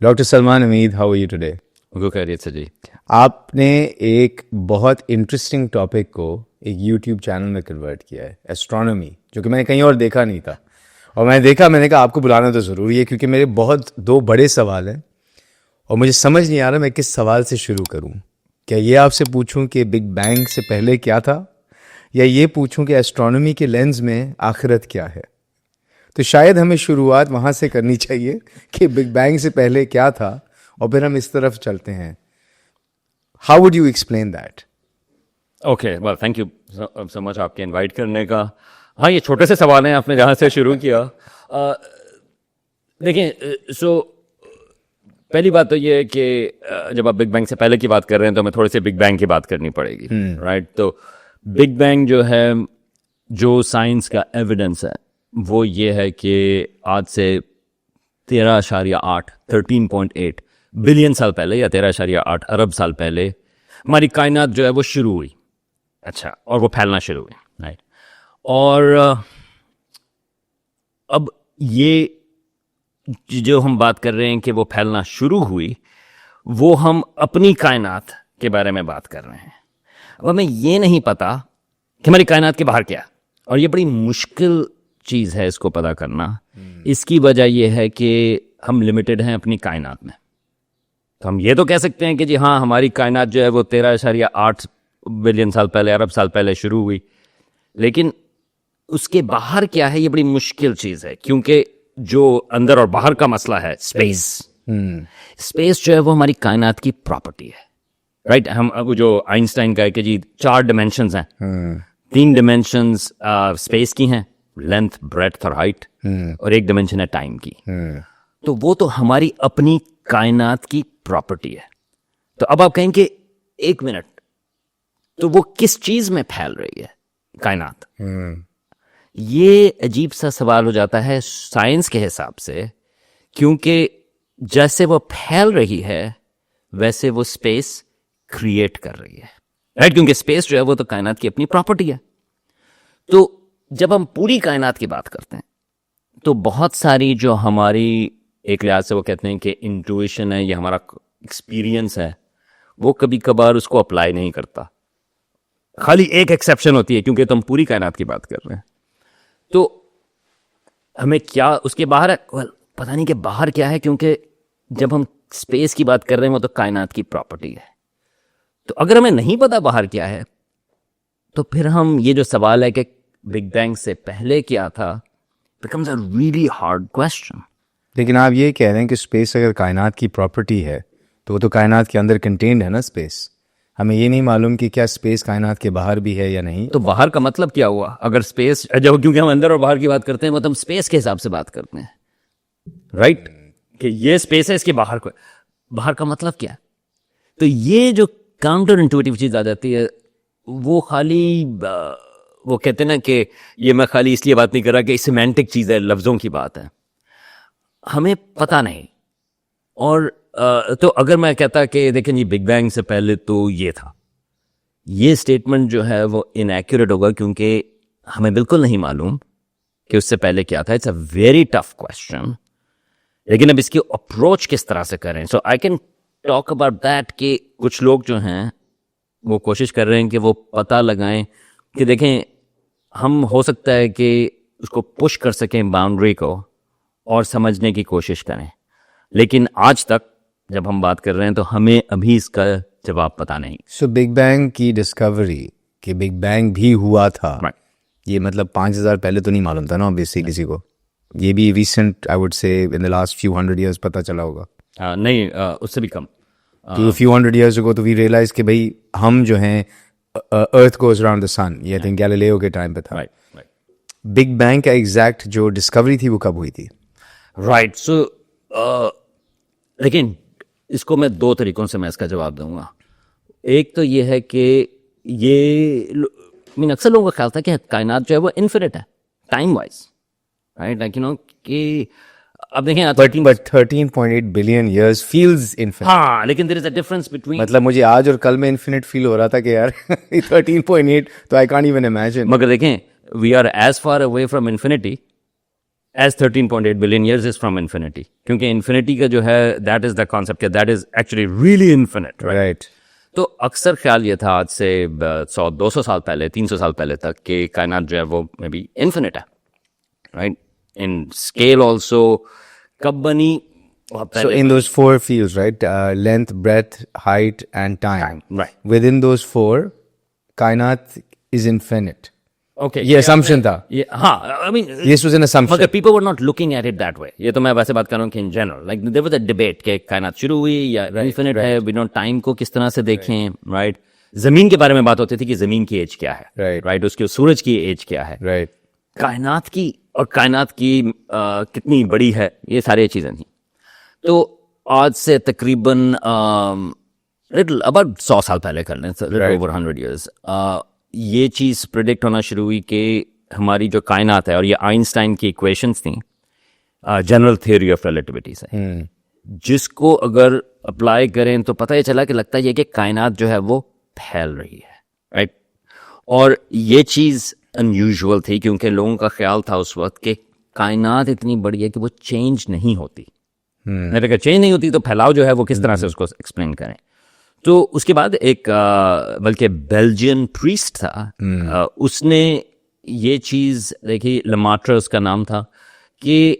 Doctor Salman امید، how are you today? کو خیریت سے جی. آپ نے ایک بہت انٹرسٹنگ ٹاپک کو ایک یوٹیوب چینل میں کنورٹ کیا ہے، ایسٹرونومی، جو کہ میں نے کہیں اور دیکھا نہیں تھا. اور میں نے کہا آپ کو بلانا تو ضروری ہے، کیونکہ میرے بہت دو بڑے سوال ہیں اور مجھے سمجھ نہیں آ رہا میں کس سوال سے شروع کروں. کیا یہ آپ سے پوچھوں کہ بگ بینگ سے پہلے کیا تھا، یا یہ پوچھوں کہ ایسٹرونومی کے لینز میں آخرت کیا ہے؟ تو شاید ہمیں شروعات وہاں سے کرنی چاہیے کہ بگ بینگ سے پہلے کیا تھا، اور پھر ہم اس طرف چلتے ہیں. How would you explain that? Okay, well thank you so much آپ کے انوائٹ کرنے کا. ہاں، یہ چھوٹے سے سوال ہیں آپ نے جہاں سے شروع کیا. دیکھیں، سو پہلی بات تو یہ ہے کہ جب آپ بگ بینگ سے پہلے کی بات کر رہے ہیں تو ہمیں تھوڑے سے بگ بینگ کی بات کرنی پڑے گی، رائٹ؟ تو بگ بینگ جو ہے، جو سائنس کا ایویڈنس ہے وہ یہ ہے کہ آج سے 13.8 بلین سال پہلے یا 13.8 ارب سال پہلے ہماری کائنات جو ہے وہ شروع ہوئی. اچھا، اور وہ پھیلنا شروع ہوئی، رائٹ؟ اور اب یہ جو ہم بات کر رہے ہیں کہ وہ پھیلنا شروع ہوئی، وہ ہم اپنی کائنات کے بارے میں بات کر رہے ہیں. اب ہمیں یہ نہیں پتا کہ ہماری کائنات کے باہر کیا ہے، اور یہ بڑی مشکل چیز ہے اس کو پتا کرنا. اس کی وجہ یہ ہے کہ ہم لمیٹڈ ہیں اپنی کائنات میں. تو ہم یہ تو کہہ سکتے ہیں کہ جی ہاں، ہماری کائنات جو ہے وہ 13.8 بلین سال پہلے، ارب سال پہلے شروع ہوئی، لیکن اس کے باہر کیا ہے یہ بڑی مشکل چیز ہے، کیونکہ جو اندر اور باہر کا مسئلہ ہے اسپیس جو ہے وہ ہماری کائنات کی پراپرٹی ہے، رائٹ؟ ہم اب جو آئنسٹائن کا ہے کہ جی 4 ڈائمینشنز ہیں، 3 ڈائمینشنز اسپیس کی ہیں، لینتھ، بریڈتھ اور ہائٹ، اور 1 ڈائمینشن ہے ٹائم کی. تو وہ تو ہماری اپنی کائنات کی پراپرٹی ہے. تو اب آپ کہیں کہ 1 منٹ، تو وہ کس چیز میں پھیل رہی ہے کائنات؟ یہ عجیب سا سوال ہو جاتا ہے سائنس کے حساب سے، کیونکہ جیسے وہ پھیل رہی ہے ویسے وہ اسپیس کریٹ کر رہی ہے، رائٹ؟ کیونکہ اسپیس جو ہے وہ تو کائنات کی اپنی پراپرٹی ہے. تو جب ہم پوری کائنات کی بات کرتے ہیں تو بہت ساری جو ہماری ایک لحاظ سے وہ کہتے ہیں کہ انٹویشن ہے یا ہمارا ایکسپیرینس ہے، وہ کبھی کبھار اس کو اپلائی نہیں کرتا. خالی ایک ایکسیپشن ہوتی ہے، کیونکہ تو ہم پوری کائنات کی بات کر رہے ہیں. تو ہمیں کیا اس کے باہر ہے، پتہ نہیں کہ باہر کیا ہے، کیونکہ جب ہم اسپیس کی بات کر رہے ہیں وہ تو کائنات کی پراپرٹی ہے. تو اگر ہمیں نہیں پتا باہر کیا ہے، تو پھر ہم یہ جو سوال ہے کہ بگ بینگ سے پہلے کیا تھا becomes a really hard question. لیکن آپ یہ کہہ رہے ہیں کہ اسپیس اگر کائنات کی پراپرٹی ہے تو وہ تو کائنات کے اندر کنٹینڈ ہے نا اسپیس. ہمیں یہ نہیں معلوم کہ کیا اسپیس کائنات کے باہر بھی ہے یا نہیں. تو باہر کا مطلب کیا ہوا؟ اگر اسپیس جب، کیونکہ ہم اندر اور باہر کی بات کرتے ہیں وہ تو ہم اسپیس کے حساب سے بات کرتے ہیں، رائٹ؟ کہ یہ اسپیس ہے، اس کے باہر کو، باہر کا مطلب کیا ہے؟ تو یہ جو کاؤنٹر انٹویٹیو چیز آ جاتی ہے، وہ خالی وہ کہتے ہیں نا کہ یہ میں خالی اس لیے بات نہیں کر رہا کہ سیمینٹک چیز ہے، لفظوں کی بات ہے، ہمیں پتہ نہیں. اور تو اگر میں کہتا کہ دیکھیں جی بگ بینگ سے پہلے تو یہ تھا، یہ اسٹیٹمنٹ جو ہے وہ انیکوریٹ ہوگا، کیونکہ ہمیں بالکل نہیں معلوم کہ اس سے پہلے کیا تھا. It's a very tough question. لیکن اب اس کی اپروچ کس طرح سے کریں؟ So I can talk about that کہ کچھ لوگ جو ہیں وہ کوشش کر رہے ہیں کہ وہ پتہ لگائیں کہ دیکھیں ہم ہو سکتا ہے کہ اس کو پش کر سکیں باؤنڈری کو اور سمجھنے کی کوشش کریں. لیکن آج تک جب ہم بات کر رہے ہیں تو ہمیں ابھی اس کا جواب پتہ نہیں. سو بگ بینگ کی ڈسکوری کہ بگ بینگ بھی ہوا تھا، یہ مطلب 5000 پہلے تو نہیں معلوم تھا نا obviously کسی کو. یہ بھی recent I would say in the last few hundred years پتہ چلا ہوگا. نہیں، اس سے بھی کم. فیو ہنڈریڈ ایئرس اگو تو وی ریئلائز کہ بھائی ہم جو ہیں ارتھ گوز اراؤنڈ دا سن، یہ تھنک گیلیلیو کے ٹائم پہ تھا. بگ بینگ کا ایگزیکٹ جو ڈسکوری تھی وہ کب ہوئی تھی؟ رائٹ. سو لیکن اس کو میں 2 طریقوں سے میں اس کا جواب دوں گا. ایک تو یہ ہے کہ یہ اکثر لوگوں کا خیال تھا کہ کائنات جو ہے وہ انفینٹ ہے ٹائم وائز، رائٹ؟ لیکن کہ اب دیکھیں 13.8 بلین ایئرز فیلز انفینٹ. ہاں، لیکن دیر از اے ڈفرنس بٹوین، مطلب مجھے آج اور کل میں انفینٹ فیل ہو رہا تھا کہ یار 13.8 تو آئی کانٹ ایون امیجن. مگر دیکھیں we are as far away from infinity as 13.8 billion years is from infinity. کیونکہ infinity کا جو ہے that is the concept کہ that is actually really infinite, right? Right. تو اکثر خیال یہ تھا آج سے 100-200 سال پہلے 300 سال پہلے تک کہ کائنات جو ہے وہ میں بھی انفینٹ ہے, رائٹ, ان اسکیل آلسو. کب بنی؟ So in those four fields, right? Length, breadth, height, and time. Right. Within those four, kainat is infinite. Okay. یہ assumption تھا. ہاں, I mean, This was an assumption. مگر people were not looking at it that way. یہ تو میں ویسے بات کر رہا ہوں کہ in general, like there was a debate کہ کائنات شروع ہوئی یا infinite ہے, we don't time کو کس طرح سے دیکھیں, right? زمین کے بارے میں بات ہوتی تھی کہ زمین کی ایج کیا ہے, right? اس کی سورج کی ایج کیا ہے, Right. کائنات کی, اور کائنات کی کتنی بڑی ہے, یہ ساری چیزیں تھیں. تو آج سے تقریباً اباؤٹ 100 سال پہلے کر لیں, اوور 100 ایئرس, یہ چیز پریڈکٹ ہونا شروع ہوئی کہ ہماری جو کائنات ہے, اور یہ آئنسٹائن کی ایکویشنز تھیں, جنرل تھیوری آف ریلیٹیوٹی سے, جس کو اگر اپلائی کریں تو پتہ یہ چلا کہ لگتا ہے کہ کائنات جو ہے وہ پھیل رہی ہے, رائٹ. اور یہ چیز انیوژول تھی کیونکہ لوگوں کا خیال تھا اس وقت کہ کائنات اتنی بڑی ہے کہ وہ چینج نہیں ہوتی. اگر چینج نہیں ہوتی تو پھیلاؤ جو ہے وہ کس طرح سے اس کو ایکسپلین کریں. تو اس کے بعد ایک بلکہ بیلجین پریسٹ تھا, اس نے یہ چیز دیکھی, لماٹر اس کا نام تھا, کہ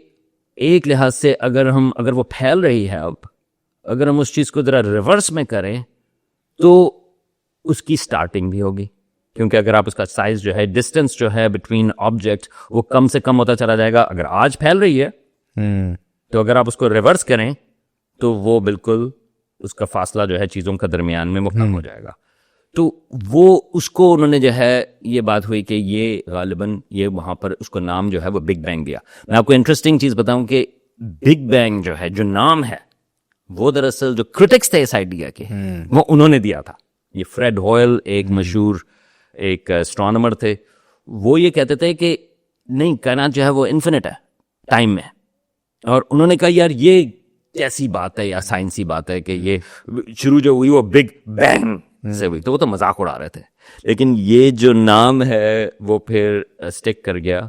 ایک لحاظ سے اگر وہ پھیل رہی ہے, اب اگر ہم اس چیز کو ذرا ریورس میں کریں تو اس کی سٹارٹنگ بھی ہوگی, کیونکہ اگر آپ اس کا سائز جو ہے, ڈسٹینس جو ہے بٹوین آبجیکٹ, وہ کم سے کم ہوتا چلا جائے گا. اگر آج پھیل رہی ہے تو اگر آپ اس کو ریورس کریں تو وہ بالکل اس کا فاصلہ جو ہے چیزوں کا درمیان میں وہ کم ہو جائے گا. تو وہ اس کو انہوں نے جو ہے, یہ بات ہوئی کہ یہ غالباً یہ وہاں پر اس کو نام جو ہے وہ بگ بینگ دیا. میں آپ کو انٹرسٹنگ چیز بتاؤں کہ بگ بینگ جو ہے, جو نام ہے, وہ دراصل جو کرٹکس تھے اس آئیڈیا کے, وہ انہوں نے دیا تھا. یہ فریڈ ہوئل ایک مشہور ایک اسٹرانومر تھے, وہ یہ کہتے تھے کہ نہیں, کائنات جو ہے وہ انفینٹ ہے ٹائم میں. اور انہوں نے کہا یار یہ کیسی بات ہے یا سائنسی بات ہے کہ یہ شروع جو ہوئی وہ بگ بینگ سے ہوئی, تو وہ تو مذاق اڑا رہے تھے. لیکن یہ جو نام ہے وہ پھر اسٹک کر گیا.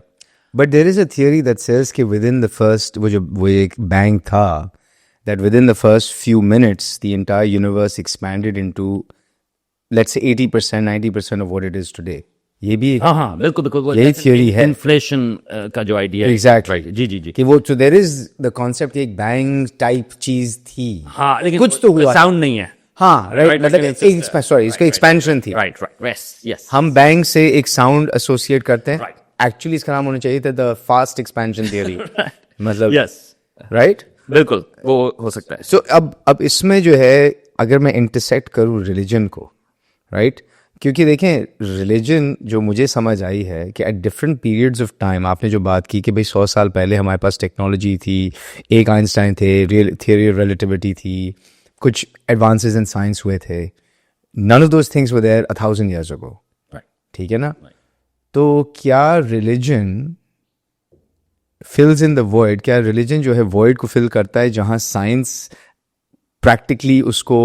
But there is a theory that says کہ within the first, وہ ایک بینگ تھا, that within the first few minutes the entire universe expanded into, let's say 80%, 90% of what it is today. یہ بھی ہاں بالکل بالکل یہی تھیوری ہے, انفلیشن کا جو آئیڈیا. ایگزیکٹلی. جی جی جی, کہ وہ تو دیر از دا کانسیپٹ ایک بینگ ٹائپ چیز تھی. ہاں لیکن کچھ تو ہوا, ساؤنڈ نہیں ہے. ہاں رائٹ, مطلب سوری اس کا ایکسپینشن تھی. رائٹ رائٹ یس, ہم بینگ سے ایک ساؤنڈ ایسوسیٹ کرتے ہیں, ایکچولی اس کا نام ہونا چاہیے تھا دا فاسٹ ایکسپینشن تھیوری, مطلب یس رائٹ, بالکل وہ ہو سکتا ہے. سو اب اس میں جو ہے اگر میں انٹرسیکٹ کروں ریلیجن کو, رائٹ, کیونکہ دیکھیں ریلیجن جو مجھے سمجھ آئی ہے کہ at different periods of time, آپ نے جو بات کی کہ بھائی 100 سال پہلے ہمارے پاس ٹیکنالوجی تھی, ایک آئنسٹائن تھے, تھیوری آف ریلیٹیوٹی تھی, کچھ ایڈوانسز ان سائنس ہوئے تھے, none of those things were there 1000 years ago, ٹھیک ہے نا. تو کیا religion fills in the void, کیا ریلیجن جو ہے وائڈ کو فل کرتا ہے جہاں سائنس پریکٹیکلی اس کو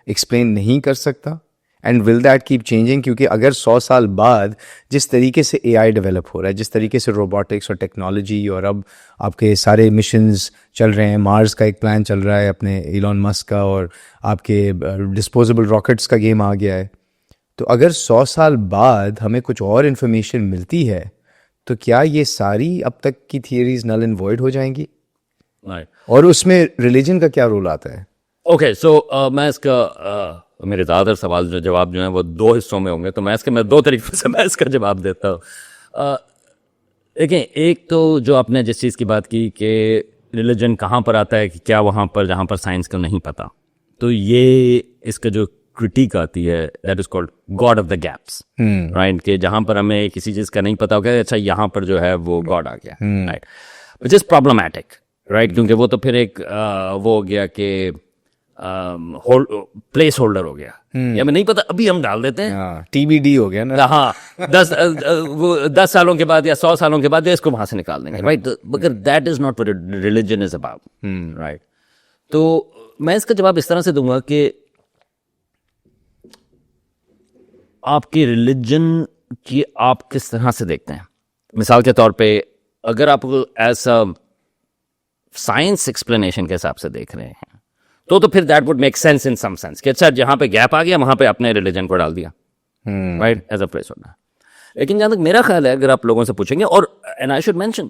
ایکسپلین نہیں کر سکتا؟ And will that keep changing? کیونکہ اگر 100 سال بعد جس طریقے سے اے آئی ڈیولپ ہو رہا ہے, جس طریقے سے روبوٹکس اور ٹیکنالوجی, اور اب آپ کے سارے مشنز چل رہے ہیں, مارس کا ایک پلان چل رہا ہے اپنے ایلون مسک کا, اور آپ کے ڈسپوزیبل راکٹس کا گیم آ گیا ہے, تو اگر 100 سال بعد ہمیں کچھ اور انفارمیشن ملتی ہے تو کیا یہ ساری اب تک کی تھیوریز نل اینڈ وائڈ ہو جائیں گی؟ اور اس میں ریلیجن کا کیا رول آتا ہے؟ اوکے, سو میں اس کا میرے زیادہ تر سوال جو جواب جو ہیں وہ 2 حصوں میں ہوں گے, تو میں 2 طریقوں سے میں اس کا جواب دیتا ہوں. دیکھیں, ایک تو جو آپ نے جس چیز کی بات کی کہ ریلیجن کہاں پر آتا ہے, کہ کیا وہاں پر جہاں پر سائنس کو نہیں پتہ, تو یہ اس کا جو کرٹیک آتی ہے that is called God of the gaps, right, کہ جہاں پر ہمیں کسی چیز کا نہیں پتا ہوگا, اچھا یہاں پر جو ہے وہ گاڈ آ گیا, right, which is problematic, right, کیونکہ وہ تو پھر ایک وہ ہو گیا کہ پلیس ہولڈر ہو گیا, یا ہمیں نہیں پتا ابھی ہم ڈال دیتے ہیں, ٹی بی ڈی ہو گیا نا. ہاں 10 سالوں کے بعد یا 100 سالوں کے بعد اس کو وہاں سے نکال دیں گے, رائٹ, مگر that is not what religion is about, right. تو میں اس کا جواب اس طرح سے دوں گا کہ آپ کی ریلیجن کی آپ کس طرح سے دیکھتے ہیں. مثال کے طور پہ اگر آپ ایز اے سائنس ایکسپلینیشن کے حساب سے دیکھ رہے ہیں تو پھر that would make sense in some sense کہ اچھا جہاں پہ گیپ آ گیا وہاں پہ اپنے ریلیجن کو ڈال دیا, رائٹ, ایز اے پلیس ہونا. لیکن جہاں تک میرا خیال ہے اگر آپ لوگوں سے پوچھیں گے, اور اینڈ آئی شوڈ مینشن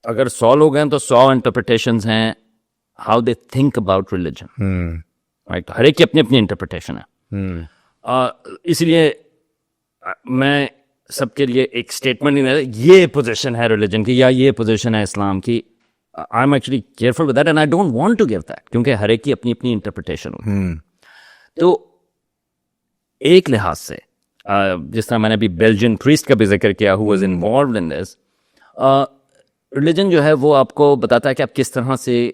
اگر 100 لوگ ہیں تو 100 انٹرپریٹیشنز ہیں how they think about religion, right, ہر ایک کی اپنی اپنی انٹرپریٹیشن ہے. اس لیے میں سب کے لیے ایک اسٹیٹمنٹ نہیں, یہ پوزیشن ہے ریلیجن کی یا یہ پوزیشن ہے اسلام کی. I am actually careful with that and I don't want to give that, کیونکہ ہر ایک کی اپنی اپنی انٹرپریٹیشن ہوتی. تو ایک لحاظ سے جس طرح میں نے ابھی بیلجین پریسٹ کا بھی ذکر کیا who was involved in this, religion جو ہے وہ آپ کو بتاتا ہے کہ آپ کس طرح سے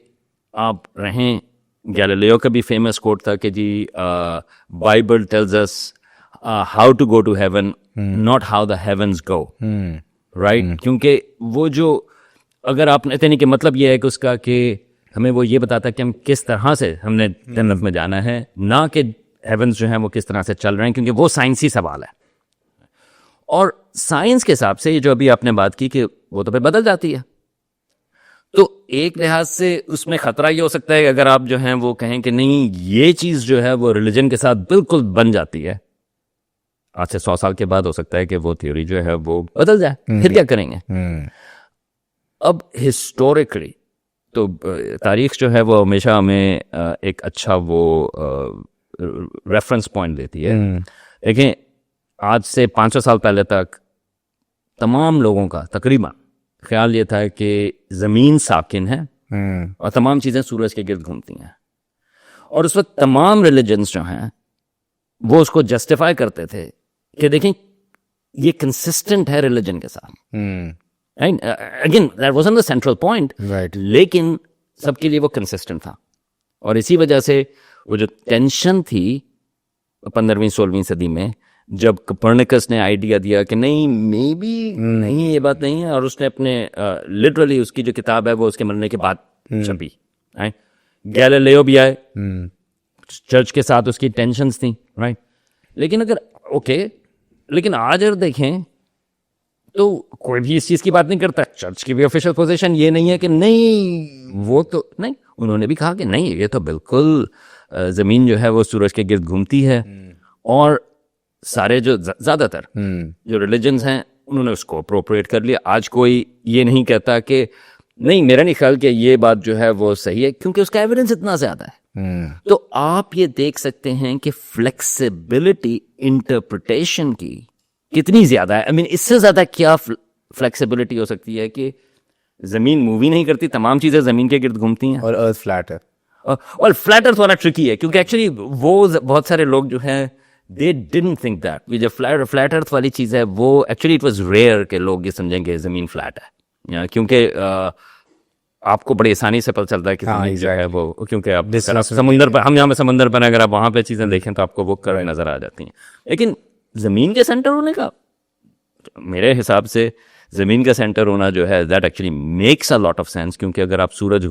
آپ رہیں. گیلیلیو کا بھی فیمس کوٹ تھا کہ جی Bible tells us how to go to heaven not how the heavens go, right. کیونکہ وہ جو اگر آپ نے نہیں کہ مطلب یہ ہے کہ اس کا کہ ہمیں وہ یہ بتاتا ہے کہ ہم کس طرح سے ہم نے جنت میں جانا ہے, نہ کہ ہیونز جو ہیں وہ کس طرح سے چل رہے ہیں, کیونکہ وہ سائنسی سوال ہے. اور سائنس کے حساب سے جو ابھی آپ نے بات کی کہ وہ تو پھر بدل جاتی ہے. تو ایک لحاظ سے اس میں خطرہ یہ ہو سکتا ہے کہ اگر آپ جو ہیں وہ کہیں کہ نہیں یہ چیز جو ہے وہ ریلیجن کے ساتھ بالکل بن جاتی ہے, آج سے 100 سال کے بعد ہو سکتا ہے کہ وہ تھیوری جو ہے وہ بدل جائے, پھر کیا کریں گے؟ اب ہسٹوریکلی تو تاریخ جو ہے وہ ہمیشہ ہمیں ایک اچھا وہ ریفرنس پوائنٹ دیتی ہے. دیکھیں آج سے 500 سال پہلے تک تمام لوگوں کا تقریباً خیال یہ تھا کہ زمین ساکن ہے اور تمام چیزیں سورج کے گرد گھومتی ہیں, اور اس وقت تمام ریلیجنس جو ہیں وہ اس کو جسٹیفائی کرتے تھے کہ دیکھیں یہ کنسسٹنٹ ہے ریلیجن کے ساتھ. Again that wasn't the central point, لیکن سب کے لیے وہ کنسسٹنٹ تھا. اور اسی وجہ سے وہ جو ٹینشن تھی 15ویں 16ویں صدی میں جب کپرنیکس نے آئیڈیا دیا کہ نہیں مے بی نہیں یہ بات نہیں ہے, اور اس نے اپنے لٹرلی اس کی جو کتاب ہے وہ اس کے مرنے کے بعد چھپی. گیلیلیو بھی آئے, چرچ کے ساتھ اس کی ٹینشنز تھیں, رائٹ. لیکن اگر اوکے, لیکن آج اگر دیکھیں تو کوئی بھی اس چیز کی بات نہیں کرتا. چرچ کی بھی آفیشیل پوزیشن یہ نہیں ہے کہ نہیں وہ تو نہیں, انہوں نے بھی کہا کہ نہیں یہ تو بالکل زمین جو ہے وہ سورج کے گرد گھومتی ہے. اور سارے جو زیادہ تر جو ریلیجنز ہیں انہوں نے اس کو اپروپریٹ کر لیا. آج کوئی یہ نہیں کہتا کہ نہیں, میرا نہیں خیال کہ یہ بات جو ہے وہ صحیح ہے, کیونکہ اس کا ایویڈنس اتنا زیادہ ہے. تو آپ یہ دیکھ سکتے ہیں کہ فلیکسیبلٹی انٹرپریٹیشن کی کتنی زیادہ ہے. I mean, اس سے زیادہ کیا فلیکسیبلٹی ہو سکتی ہے کہ زمین مووی نہیں کرتی, تمام چیزیں زمین کے گرد گھومتی ہیں, اور ارتھ فلیٹ ہے. اور فلیٹ ارتھ والا ٹرکی ہے, کیونکہ ایکچولی وہ بہت سارے لوگ جو ہیں they didn't think that. یہ جو فلیٹ ارتھ والی چیز ہے وہ ایکچولی اٹ واز ریئر کہ لوگ یہ سمجھیں گے زمین فلیٹ ہے, کیونکہ آپ کو بڑی آسانی سے پتہ چلتا ہے کہ زمین جو ہے وہ, کیونکہ آپ سمندر پر, ہم یہاں پہ سمندر پر اگر آپ وہاں پہ چیزیں دیکھیں تو آپ کو وہ کرے نظر آ جاتی ہیں. لیکن زمین کے سینٹر ہونے کا میرے حساب سے زمین کا سینٹر ہونا جو ہے that actually makes a lot of sense, کیونکہ اگر آپ سورج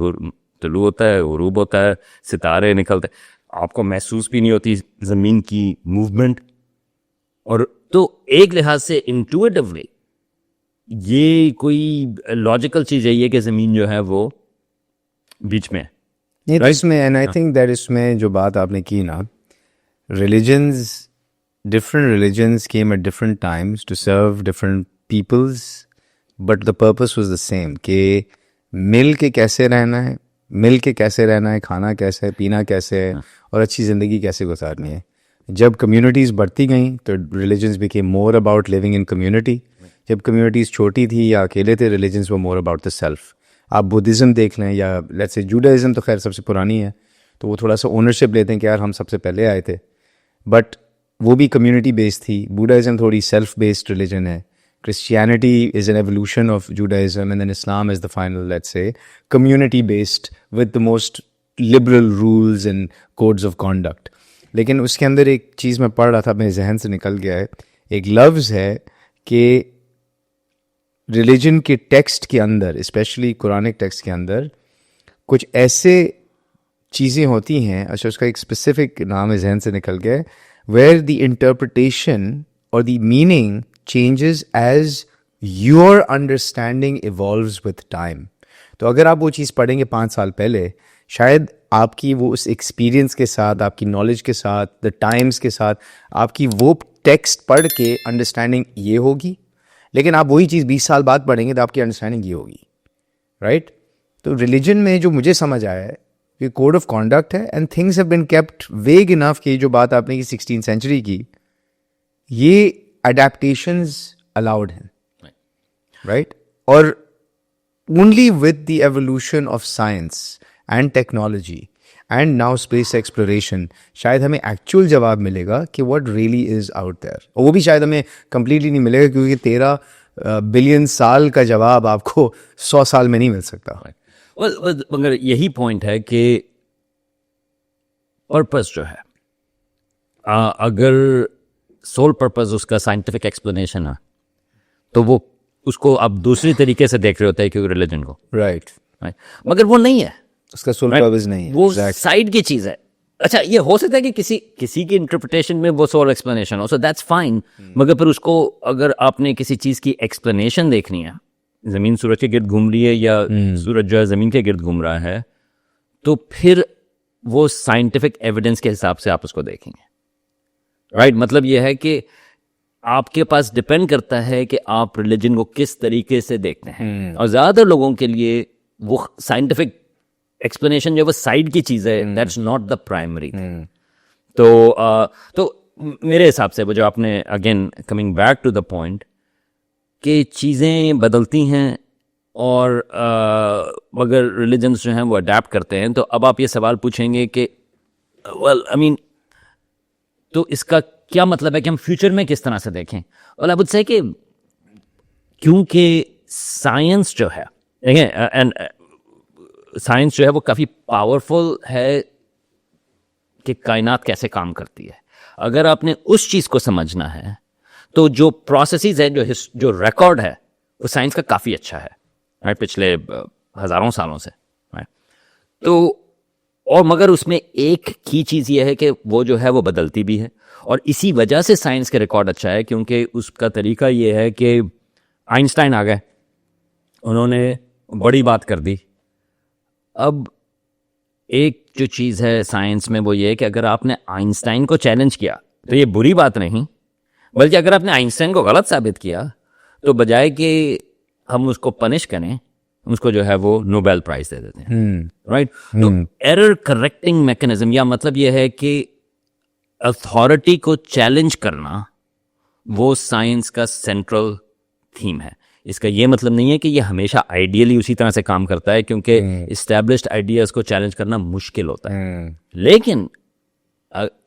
طلوع ہوتا ہے, غروب ہوتا ہے, ستارے نکلتے, آپ کو محسوس بھی نہیں ہوتی زمین کی موومنٹ. اور تو ایک لحاظ سے انٹویٹیولی یہ کوئی لاجیکل چیز ہے یہ کہ زمین جو ہے وہ بیچ میں ہے. اس میں اینڈ آئی تھنک دیٹ اس میں جو بات آپ نے کی نا, religions different religions came at different times to serve different peoples, but the purpose was the same کہ مل کے کیسے رہنا ہے, مل کے کیسے رہنا ہے, کھانا کیسے ہے, پینا کیسے ہے, اور اچھی زندگی کیسے گزارنی ہے. جب کمیونٹیز بڑھتی گئیں تو religions became more about living in community. جب کمیونٹیز چھوٹی تھی یا اکیلے تھے, religions were more about the self. آپ بدھزم دیکھ لیں یا لیٹس سے جوڈائزم تو خیر سب سے پرانی ہے, تو وہ تھوڑا سا اونرشپ لیتے ہیں کہ یار ہم سب سے پہلے آئے تھے, بٹ وہ بھی کمیونٹی بیسڈ تھی. بوڈھازم تھوڑی سیلف بیسڈ ریلیجن ہے. Christianity is an evolution of Judaism, and then Islam is the final let's say community based with the most liberal rules and codes of conduct. لیکن اس کے اندر ایک چیز میں پڑھ رہا تھا, میرے ذہن سے نکل گیا ہے, ایک لفظ ہے کہ ریلیجن کے ٹیکسٹ کے اندر, اسپیشلی قرآنک ٹیکسٹ کے اندر کچھ ایسے چیزیں ہوتی ہیں, اچھا اس کا ایک اسپیسیفک نام ہے ذہن سے نکل گیا ہے, where the interpretation or the meaning changes as your understanding evolves with time. تو اگر آپ وہ چیز پڑھیں گے 5 سال پہلے, شاید آپ کی وہ اس ایکسپیرینس کے ساتھ, آپ کی نالج کے ساتھ, دا ٹائمس کے ساتھ آپ کی وہ ٹیکسٹ پڑھ کے انڈرسٹینڈنگ یہ ہوگی, لیکن آپ وہی چیز 20 سال بعد پڑھیں گے تو آپ کی انڈرسٹینڈنگ یہ ہوگی, رائٹ. تو ریلیجن میں جو مجھے سمجھ آیا ہے یہ کوڈ آف کانڈکٹ ہے, and things have been kept vague enough کہ جو بات آپ نے کی 16 سینچری کی, یہ اڈیپٹیشنز الاؤڈ ہیں, رائٹ. اور only with the evolution of science and technology and now space exploration شاید ہمیں ایکچوئل جواب ملے گا کہ what really is out there. اور وہ بھی شاید ہمیں کمپلیٹلی نہیں ملے گا, کیونکہ 13 بلین سال کا جواب آپ کو 100 سال میں نہیں مل سکتا. مگر یہی پوائنٹ ہے کہ پرپز جو ہے, اگر سول پرپز اس کا سائنٹیفک ایکسپلینیشن ہے تو وہ اس کو آپ دوسری طریقے سے دیکھ رہے ہوتے ہیں کیونکہ ریلیجن کو, رائٹ, مگر وہ نہیں ہے, اس کا سول پرپز نہیں ہے, وہ سائڈ کی چیز ہے. اچھا یہ ہو سکتا ہے کہ کسی کی انٹرپریٹیشن میں وہ سول ایکسپلینیشن ہو, سو دیٹس فائن, مگر پھر اس کو اگر آپ نے کسی چیز کی ایکسپلینیشن دیکھنی ہے, زمین سورج کے گرد گھوم رہی ہے یا سورج جو ہے زمین کے گرد گھوم رہا ہے, تو پھر وہ سائنٹیفک ایویڈنس کے حساب سے آپ اس کو دیکھیں گے, رائٹ. مطلب یہ ہے کہ آپ کے پاس ڈپینڈ کرتا ہے کہ آپ ریلیجن کو کس طریقے سے دیکھتے ہیں, اور زیادہ تر لوگوں کے لیے وہ سائنٹیفک ایکسپلینیشن جو وہ سائڈ کی چیز ہے, دیٹس ناٹ دا پرائمری. تو میرے حساب سے وہ جو آپ نے again coming back to the point کہ چیزیں بدلتی ہیں, اور اگر ریلیجنس جو ہیں وہ اڈیپٹ کرتے ہیں, تو اب آپ یہ سوال پوچھیں گے کہ ویل آئی مین تو اس کا کیا مطلب ہے کہ ہم فیوچر میں کس طرح سے دیکھیں. اور آئی وڈ سے کہ کیونکہ سائنس جو ہے, دیکھیں سائنس جو ہے وہ کافی پاورفل ہے کہ کائنات کیسے کام کرتی ہے. اگر آپ نے اس چیز کو سمجھنا ہے تو جو پروسیسز ہیں, جو ریکارڈ ہے وہ سائنس کا کافی اچھا ہے پچھلے ہزاروں سالوں سے. تو اور مگر اس میں ایک کی چیز یہ ہے کہ وہ جو ہے وہ بدلتی بھی ہے, اور اسی وجہ سے سائنس کے ریکارڈ اچھا ہے, کیونکہ اس کا طریقہ یہ ہے کہ آئنسٹائن آ گئے, انہوں نے بڑی بات کر دی. اب ایک جو چیز ہے سائنس میں وہ یہ ہے کہ اگر آپ نے آئنسٹائن کو چیلنج کیا تو یہ بری بات نہیں, بلکہ اگر آپ نے آئنسٹائن کو غلط ثابت کیا تو بجائے کہ ہم اس کو پنش کریں, اس کو جو ہے وہ نوبیل پرائز دے دیتے ہیں, رائٹ. تو ایرر کریکٹنگ میکنزم, یا مطلب یہ ہے کہ اتھارٹی کو چیلنج کرنا وہ سائنس کا سینٹرل تھیم ہے. اس کا یہ مطلب نہیں ہے کہ یہ ہمیشہ آئیڈیلی اسی طرح سے کام کرتا ہے, کیونکہ اسٹیبلشڈ آئیڈیاز کو چیلنج کرنا مشکل ہوتا ہے. لیکن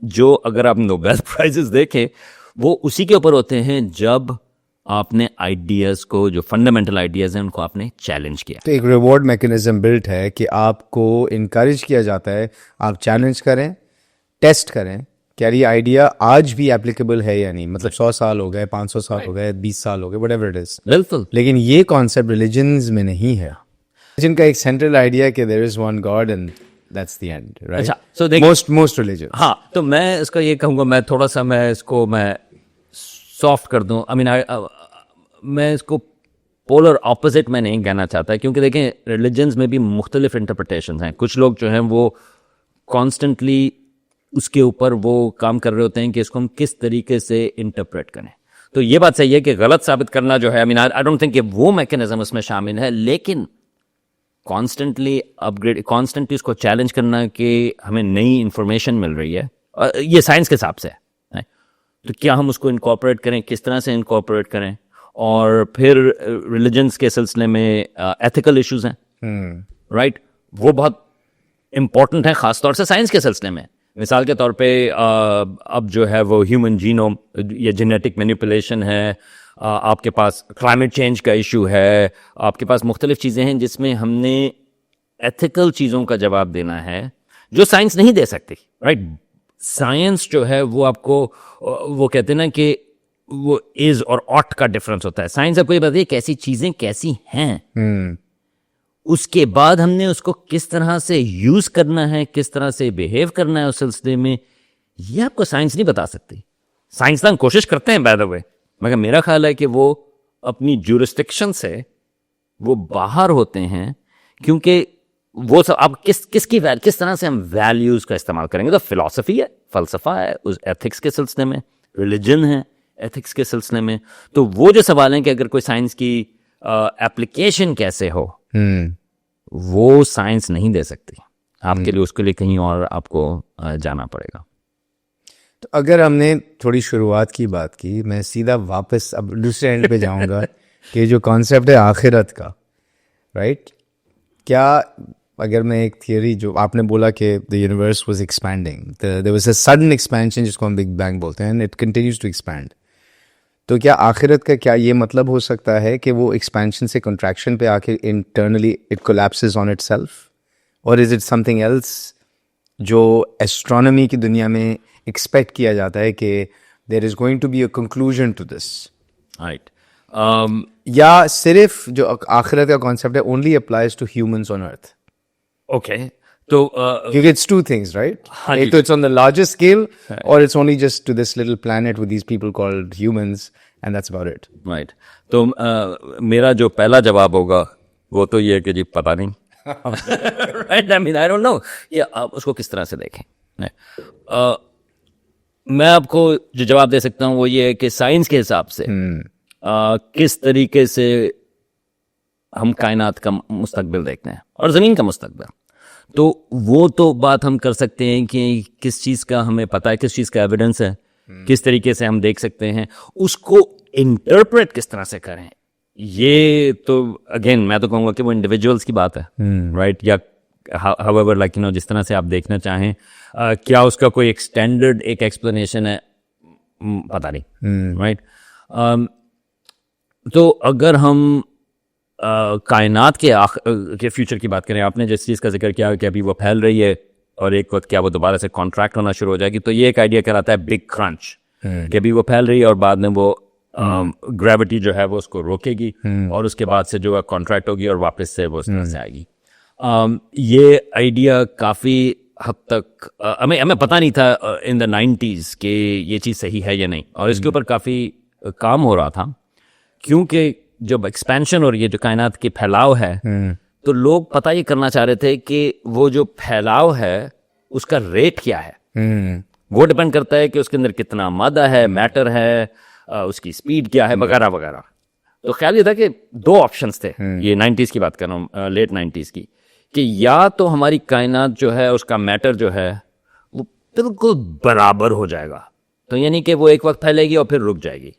جو اگر آپ نوبیل پرائزز دیکھیں وہ اسی کے اوپر ہوتے ہیں جب آپ نے آئیڈیاز کو, جو فنڈامنٹل آئیڈیاز ہیں ان کو آپ نے چیلنج کیا. تو ایک ریوارڈ میکنزم بلٹ ہے کہ آپ کو انکریج کیا جاتا ہے, آپ چیلنج کریں, ٹیسٹ کریں کیا یہ آئیڈیا آج بھی اپلیکیبل ہے یا نہیں. مطلب 100 سال ہو گئے, 500 سال ہو گئے, 20 سال ہو گئے, وٹ ایور اٹ از. بالکل. لیکن یہ کانسیپٹ ریلیجنز میں نہیں ہے, جن کا ایک سینٹرل آئیڈیا کہ there is one God and that's the end, right. So most religion. ہاں, تو میں اس کا یہ کہوں گا, میں تھوڑا سا میں اس کو میں سافٹ کر دوں. آئی مین میں اس کو پولر اپوزٹ میں نہیں کہنا چاہتا, کیونکہ دیکھیں ریلیجنز میں بھی مختلف انٹرپریٹیشنز ہیں. کچھ لوگ جو ہیں وہ کانسٹنٹلی اس کے اوپر وہ کام کر رہے ہوتے ہیں کہ اس کو ہم کس طریقے سے انٹرپریٹ کریں. تو یہ بات صحیح ہے کہ غلط ثابت کرنا جو ہے, آئی مین آئی ڈونٹ تھنک کہ وہ میکینزم اس میں شامل ہے, لیکن کانسٹنٹلی اپ گریڈ, کانسٹنٹلی اس کو چیلنج کرنا کہ ہمیں نئی انفارمیشن مل رہی ہے, یہ سائنس کے حساب سے ہے, تو کیا ہم اس کو انکارپوریٹ کریں, کس طرح سے انکارپوریٹ کریں. اور پھر ریلیجنس کے سلسلے میں ایتھیکل ایشوز ہیں, رائٹ, وہ بہت امپورٹنٹ ہیں خاص طور سے سائنس کے سلسلے میں. مثال کے طور پہ اب جو ہے وہ ہیومن جینوم یا جینیٹک مینیپولیشن ہے, آپ کے پاس کلائمیٹ چینج کا ایشو ہے, آپ کے پاس مختلف چیزیں ہیں جس میں ہم نے ایتھیکل چیزوں کا جواب دینا ہے جو سائنس نہیں دے سکتی, رائٹ. سائنس جو ہے وہ آپ کو وہ کہتے ہیں نا کہ وہ از اور آٹ کا ڈفرنس ہوتا ہے. سائنس آپ کو یہ بتائیے کیسی چیزیں کیسی ہیں, اس کے بعد ہم نے اس کو کس طرح سے یوز کرنا ہے, کس طرح سے بیہیو کرنا ہے اس سلسلے میں, یہ آپ کو سائنس نہیں بتا سکتی. سائنسدان کوشش کرتے ہیں بائی دا وے, مگر میرا خیال ہے کہ وہ اپنی جورسڈکشن سے وہ باہر ہوتے ہیں, کیونکہ وہ سب اب کس طرح سے ہم ویلیوز کا استعمال کریں گے. تو فلسفی ہے, فلسفہ ہے اس ایتھکس کے سلسلے میں, ریلیجن ہے ایتھکس کے سلسلے میں. تو وہ جو سوال ہیں کہ اگر کوئی سائنس کی اپلیکیشن کیسے ہو, وہ سائنس نہیں دے سکتی آپ کے لیے, اس کے لیے کہیں اور آپ کو جانا پڑے گا. تو اگر ہم نے تھوڑی شروعات کی بات کی, میں سیدھا واپس اب دوسرے اینڈ پہ جاؤں گا کہ جو کانسیپٹ ہے آخرت کا, رائٹ, کیا اگر میں ایک تھیوری جو آپ نے بولا کہ the universe was expanding, there was a sudden expansion جس کو ہم بگ بینگ بولتے ہیں, and it continues to expand. تو کیا آخرت کا کیا یہ مطلب ہو سکتا ہے کہ وہ ایکسپینشن سے کنٹریکشن پہ آ کے internally it collapses on itself, اور is it something else جو ایسٹرونومی کی دنیا میں ایکسپیکٹ کیا جاتا ہے کہ there is going to be a conclusion to this, right, یا صرف جو آخرت کا کانسیپٹ ہے only applies to humans on earth? Okay, تو کیونکہ اٹس ٹو تھنگس, رائٹ, ایک تو it's on the larger scale, اور it's only just to this little plant with these people called humans, and that's about it. Right, تو میرا جو پہلا جواب ہوگا وہ تو یہ ہے کہ جی پتہ نہیں. Right, I main I don't know, یہ آپ اس کو کس طرح سے دیکھیں. میں آپ کو جو جواب دے سکتا ہوں وہ یہ ہے کہ سائنس کے حساب سے کس طریقے سے ہم کائنات کا مستقبل دیکھتے ہیں اور زمین کا مستقبل, تو وہ تو بات ہم کر سکتے ہیں کہ کس چیز کا ہمیں پتہ ہے, کس چیز کا ایویڈنس ہے, کس طریقے سے ہم دیکھ سکتے ہیں, اس کو انٹرپریٹ کس طرح سے کریں. یہ تو اگین میں تو کہوں گا کہ وہ انڈیویجولس کی بات ہے, رائٹ, یا however like جس طرح سے آپ دیکھنا چاہیں. کیا اس کا کوئی ایکسٹینڈرڈ ایک ایکسپلینیشن ہے, پتہ نہیں, رائٹ. تو اگر ہم کائنات کے فیوچر کی بات کریں, آپ نے جس چیز کا ذکر کیا کہ ابھی وہ پھیل رہی ہے اور ایک وقت کیا وہ دوبارہ سے کانٹریکٹ ہونا شروع ہو جائے گی, تو یہ ایک آئیڈیا کہلاتا ہے بگ کرنچ, کہ ابھی وہ پھیل رہی ہے اور بعد میں وہ گریوٹی جو ہے وہ اس کو روکے گی, اور اس کے بعد سے جو ہے کانٹریکٹ ہوگی اور واپس سے وہ اس طرح سے آئے گی. یہ آئیڈیا کافی حد تک ہمیں پتہ نہیں تھا ان دا 90s کہ یہ چیز صحیح ہے یا نہیں, اور اس کے اوپر کافی کام ہو رہا تھا, کیونکہ جب ایکسپینشن اور یہ جو کائنات کی پھیلاؤ ہے, تو لوگ پتہ یہ کرنا چاہ رہے تھے کہ وہ جو پھیلاؤ ہے اس کا ریٹ کیا ہے. وہ ڈپینڈ کرتا ہے کہ اس کے اندر کتنا مادہ ہے, میٹر ہے, اس کی اسپیڈ کیا ہے, وغیرہ وغیرہ. تو خیال یہ تھا کہ دو آپشنس تھے, یہ 90s کی بات کر رہا ہوں, لیٹ 90s کی, کہ یا تو ہماری کائنات جو ہے اس کا میٹر جو ہے وہ بالکل برابر ہو جائے گا, تو یعنی کہ وہ ایک وقت پھیلے گی اور پھر رک جائے گی,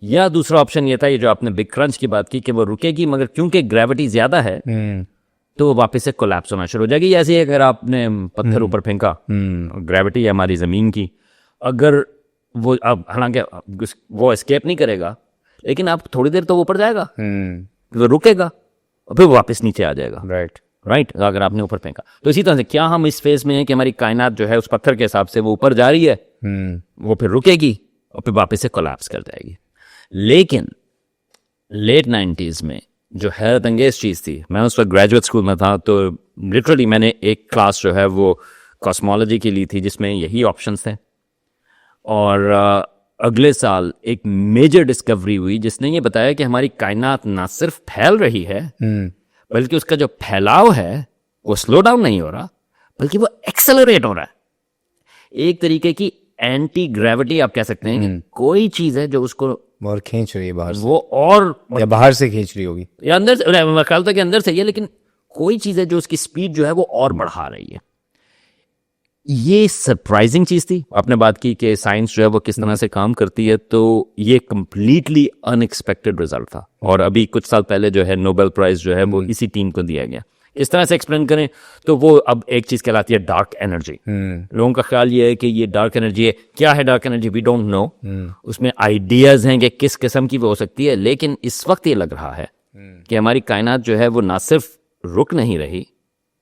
یا دوسرا آپشن یہ تھا, یہ جو آپ نے بگ کرنچ کی بات کی, کہ وہ رکے گی مگر کیونکہ گریوٹی زیادہ ہے تو وہ واپس سے کولیپس ہونا شروع ہو جائے گی. ایسے ہی اگر آپ نے پتھر اوپر پھینکا, گریوٹی ہے ہماری زمین کی, اگر وہ اب حالانکہ وہ اسکیپ نہیں کرے گا, لیکن آپ تھوڑی دیر تو اوپر جائے گا, وہ رکے گا اور پھر واپس نیچے آ جائے گا, رائٹ, اگر آپ نے اوپر پھینکا. تو اسی طرح سے کیا ہم اس فیز میں ہیں کہ ہماری کائنات جو ہے اس پتھر کے حساب سے وہ اوپر جا رہی ہے, وہ پھر رکے گی اور پھر واپس سے کولیپس کر جائے گی. لیکن لیٹ 90s میں جو حیرت انگیز چیز تھی, میں اس وقت گریجویٹ اسکول میں تھا, تو لٹرلی میں نے ایک کلاس جو ہے وہ کاسمولوجی کی لی تھی جس میں یہی آپشنس تھے, اور اگلے سال ایک میجر ڈسکوری ہوئی جس نے یہ بتایا کہ ہماری کائنات نہ صرف پھیل رہی ہے بلکہ اس کا جو پھیلاؤ ہے وہ سلو ڈاؤن نہیں ہو رہا بلکہ وہ ایکسلریٹ ہو رہا ہے. ایک طریقے کی اینٹی گریوٹی آپ کہہ سکتے ہیں, کوئی چیز ہے جو اس کو اور کھینچ رہی ہے باہر سے, وہ اور یا باہر سے کھینچ رہی ہوگی یا اندر سے, میں خیال تھا کہ اندر سے ہی ہے, لیکن کوئی چیز ہے جو اس کی سپیڈ جو ہے وہ اور بڑھا رہی ہے. یہ سرپرائزنگ چیز تھی. آپ نے بات کی کہ سائنس جو ہے وہ کس طرح سے کام کرتی ہے, تو یہ کمپلیٹلی ان ایکسپیکٹڈ رزلٹ تھا, اور ابھی کچھ سال پہلے جو ہے نوبل پرائز جو ہے وہ اسی ٹیم کو دیا گیا. اس طرح سے ایکسپلین کریں تو وہ اب ایک چیز کہلاتی ہے ڈارک انرجی. لوگوں کا خیال یہ ہے کہ یہ ڈارک انرجی ہے. کیا ہے dark energy? We don't know. اس میں آئیڈیاز ہیں کہ کس قسم کی وہ ہو سکتی ہے, لیکن اس وقت یہ لگ رہا ہے کہ ہماری کائنات جو ہے وہ نہ صرف رک نہیں رہی,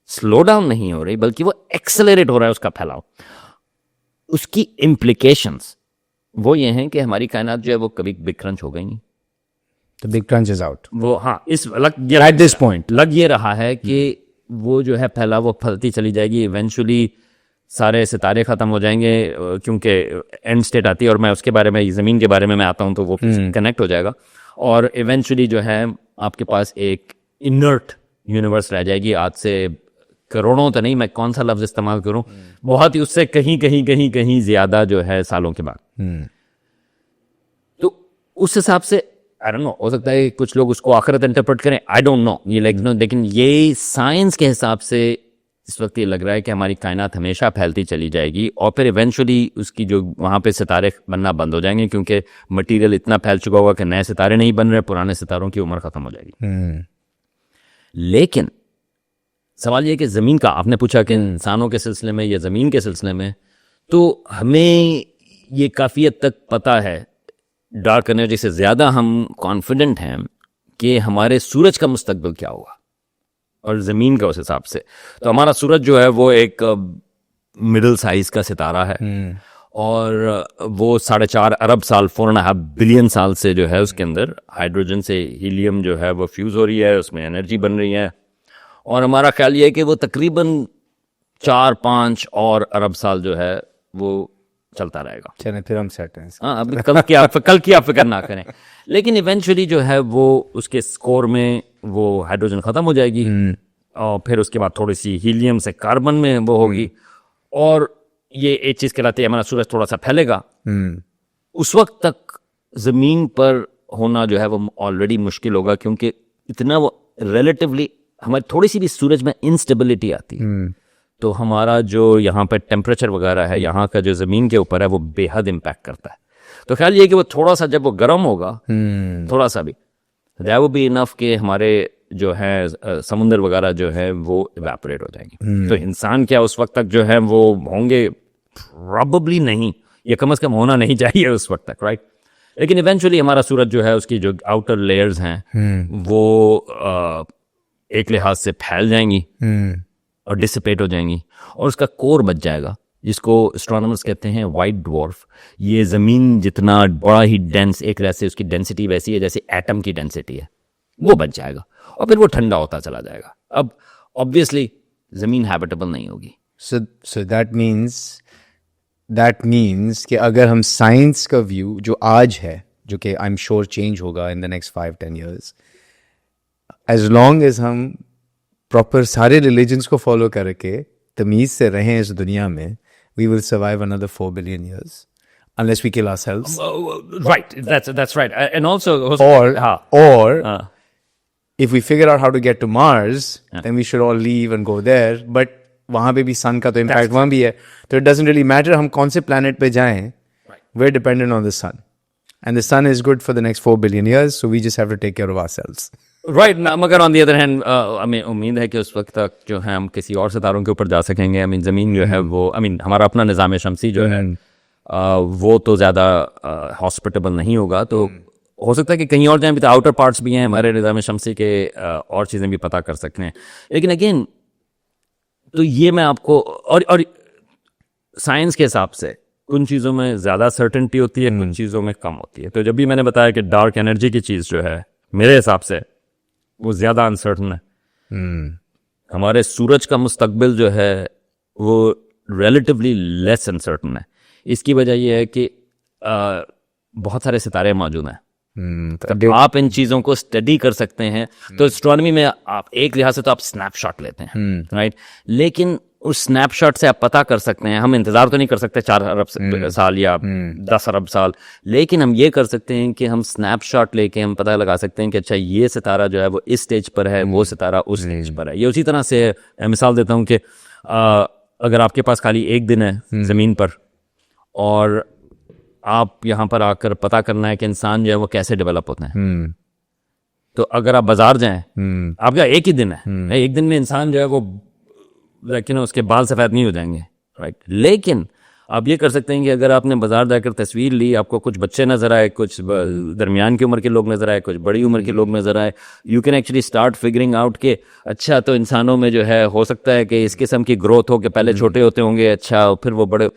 سلو ڈاؤن نہیں ہو رہی, بلکہ وہ ایکسلریٹ ہو رہا ہے اس کا پھیلاؤ. اس کی امپلیکیشنز وہ یہ ہیں کہ ہماری کائنات جو ہے وہ کبھی بگ کرنچ ہو گئی نہیں. تو بگ کرنچ از آؤٹ. وہ ہاں اس ایٹ دس پوائنٹ لگ یہ رہا ہے کہ وہ جو ہے پھیلا وہ پھلتی چلی جائے گی. ایونچولی سارے ستارے ختم ہو جائیں گے, کیونکہ اینڈ اسٹیٹ آتی ہے, اور میں اس کے بارے میں زمین کے بارے میں آتا ہوں تو وہ کنیکٹ ہو جائے گا. اور ایونچولی جو ہے آپ کے پاس ایک انرٹ یونیورس رہ جائے گی، آج سے کروڑوں تو نہیں، میں کون سا لفظ استعمال کروں، بہت ہی اس سے کہیں زیادہ جو ہے سالوں کے بعد. تو اس حساب سے I don't know، ہو سکتا ہے کچھ لوگ اس کو آخرت انٹرپریٹ کریں، I don't know، یہ لیکن یہ سائنس کے حساب سے اس وقت یہ لگ رہا ہے کہ ہماری کائنات ہمیشہ پھیلتی چلی جائے گی، اور پھر ایونچولی اس کی جو وہاں پہ ستارے بننا بند ہو جائیں گے، کیونکہ مٹیریل اتنا پھیل چکا ہوگا کہ نئے ستارے نہیں بن رہے، پرانے ستاروں کی عمر ختم ہو جائے گی. لیکن سوال یہ کہ زمین کا آپ نے پوچھا کہ انسانوں کے سلسلے میں یا زمین کے سلسلے میں، تو ہمیں یہ کافی حد تک پتہ ہے، ڈارک انرجی سے زیادہ ہم کانفیڈنٹ ہیں کہ ہمارے سورج کا مستقبل کیا ہوگا اور زمین کا اس حساب سے. تو ہمارا سورج جو ہے وہ ایک مڈل سائز کا ستارہ ہے، اور وہ 4.5 ارب سال 4.5 بلین سال سے جو ہے اس کے اندر ہائیڈروجن سے ہیلیم جو ہے وہ فیوز ہو رہی ہے، اس میں انرجی بن رہی ہے، اور ہمارا خیال یہ ہے کہ وہ تقریباً 4-5 اور ارب سال جو ہے وہ چلتا رہے گا. چلیں پھر ہم سیٹ ہیں. ہاں، اب کل کی آپ فکر نہ کریں، لیکن ایونچولی جو ہے وہ اس کے اسکور میں وہ ہائیڈروجن ختم ہو جائے گی، اور پھر اس کے بعد تھوڑی سی ہیلیم سے کاربن میں وہ ہوگی، اور یہ ایک چیز کہلاتی ہے ہمارا سورج تھوڑا سا پھیلے گا. اس وقت تک زمین پر ہونا جو ہے وہ آلریڈی مشکل ہوگا، کیونکہ اتنا وہ ریلیٹیولی ہماری تھوڑی سی بھی سورج میں انسٹیبلٹی آتی ہے، تو ہمارا جو یہاں پہ ٹیمپریچر وغیرہ ہے یہاں کا جو زمین کے اوپر ہے وہ بے حد امپیکٹ کرتا ہے. تو خیال یہ کہ وہ تھوڑا سا جب وہ گرم ہوگا، تھوڑا سا بھی دیٹ وڈ بی انف کہ ہمارے جو ہے سمندر وغیرہ جو ہے وہ ایواپوریٹ ہو جائیں گے. تو انسان کیا اس وقت تک جو ہے وہ ہوں گے؟ پروبیبلی نہیں، یہ کم از کم ہونا نہیں چاہیے اس وقت تک، رائٹ. لیکن ایونچولی ہمارا سورج جو ہے اس کی جو آؤٹر لیئرز ہیں وہ ایک لحاظ سے پھیل جائیں گی اور ڈسپیٹ ہو جائیں گی، اور اس کا کور بچ جائے گا، جس کو اسٹرانومرز کہتے ہیں وائٹ ڈوارف. یہ زمین جتنا بڑا ہی ڈینس، ایک طرح سے اس کی ڈینسٹی ویسی ہے جیسے ایٹم کی ڈینسٹی ہے، وہ بچ جائے گا، اور پھر وہ ٹھنڈا ہوتا چلا جائے گا. اب آبویسلی زمین ہیبیٹیبل نہیں ہوگی. سو دیٹ مینس کہ اگر ہم سائنس کا ویو جو آج ہے، جو کہ آئی ایم شیور چینج ہوگا in the next 5-10 years, as long as ہم پراپر سارے ریلیجنس کو فالو کر کے تمیز سے رہیں اس دنیا میں، we will survive another 4 billion years unless we kill ourselves. Right, that's right. And also or if we figure out how to get to Mars, then we should all leave and go there. But وہاں پہ بھی سن کا تو impact وہاں بھی ہے، تو it doesn't really matter ہم کون سے پلانٹ پہ جائیں، we're dependent on the sun. And the sun is good for the next 4 billion years, so we just have to take care of ourselves. Right. مگر آن دی ادر ہینڈ ہمیں امید ہے کہ اس وقت تک جو ہے ہم کسی اور ستاروں کے اوپر جا سکیں گے. زمین جو ہے وہ ہمارا اپنا نظام شمسی جو ہے وہ تو زیادہ ہاسپٹیبل نہیں ہوگا، تو ہو سکتا ہے کہ کہیں اور جائیں بھی، تو آؤٹر پارٹس بھی ہیں ہمارے نظام شمسی کے، اور چیزیں بھی پتہ کر سکتے ہیں. لیکن اگین تو یہ میں آپ کو اور سائنس کے حساب سے کن چیزوں میں زیادہ سرٹنٹی ہوتی ہے، کن چیزوں میں کم ہوتی ہے. تو جب بھی میں نے بتایا کہ ڈارک انرجی کی چیز جو ہے میرے حساب سے وہ زیادہ انسرٹن ہے. ہمارے سورج کا مستقبل جو ہے وہ ریلیٹیولی لیس انسرٹن ہے. اس کی وجہ یہ ہے کہ بہت سارے ستارے موجود ہیں، آپ ان چیزوں کو اسٹڈی کر سکتے ہیں. تو اسٹرانومی میں آپ ایک لحاظ سے تو آپ اسنیپ شاٹ لیتے ہیں، رائٹ، لیکن اس اسنیپ شاٹ سے آپ پتہ کر سکتے ہیں. ہم انتظار تو نہیں کر سکتے 4 ارب سال یا 10 ارب سال، لیکن ہم یہ کر سکتے ہیں کہ ہم اسنیپ شاٹ لے کے ہم پتہ لگا سکتے ہیں کہ اچھا یہ ستارہ جو ہے وہ اس سٹیج پر ہے، وہ ستارہ اس سٹیج پر ہے. یہ اسی طرح سے مثال دیتا ہوں کہ اگر آپ کے پاس خالی ایک دن ہے زمین پر، اور آپ یہاں پر آ کر پتہ کرنا ہے کہ انسان جو ہے وہ کیسے ڈیولپ ہوتے ہیں، تو اگر آپ بازار جائیں، آپ کا ایک ہی دن ہے، ایک دن میں انسان جو ہے وہ لیکن اس کے بال سفید نہیں ہو جائیں گے، رائٹ. لیکن آپ یہ کر سکتے ہیں کہ اگر آپ نے بازار جا کر تصویر لی، آپ کو کچھ بچے نظر آئے، کچھ درمیان کی عمر کے لوگ نظر آئے، کچھ بڑی عمر کے لوگ نظر آئے، you can actually start figuring out کہ اچھا تو انسانوں میں جو ہے ہو سکتا ہے کہ اس قسم کی گروتھ ہو کہ پہلے چھوٹے ہوتے ہوں گے، اچھا پھر وہ بڑے.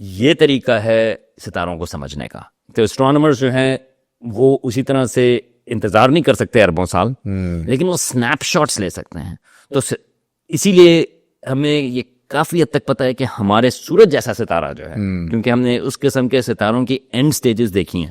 یہ طریقہ ہے ستاروں کو سمجھنے کا. تو اسٹرانومرز جو ہیں وہ اسی طرح سے انتظار نہیں کر سکتے اربوں سال، لیکن وہ اسنیپ شاٹس لے سکتے ہیں. تو اسی لیے ہمیں یہ کافی حد تک پتہ ہے کہ ہمارے سورج جیسا ستارہ جو ہے، کیونکہ ہم نے اس قسم کے ستاروں کی اینڈ سٹیجز دیکھی ہیں،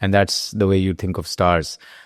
and that's the way you think of stars.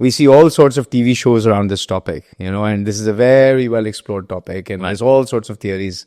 we see all sorts of TV shows around this topic, you know, and this is a very well explored topic, and there's all sorts of theories.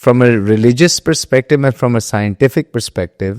from a religious perspective and from a scientific perspective,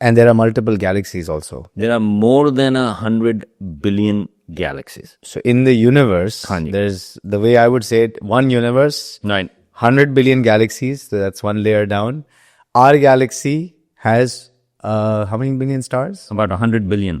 And there are multiple galaxies also. There are more than 100 billion galaxies. So in the universe, Hanji. there's, the way I would say it, one universe, Right. 100 billion galaxies, so that's one layer down. Our galaxy has how many billion stars? About 100 billion.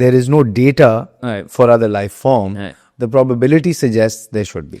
there is no data Right. for other life form, Right. the probability suggests there should be.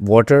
water,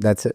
that's it.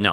No.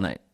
Right.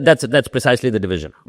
that's precisely the division,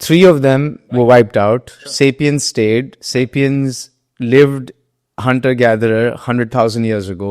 3 of them were wiped out. Sapiens stayed. Sapiens lived hunter-gatherer 100,000 years ago.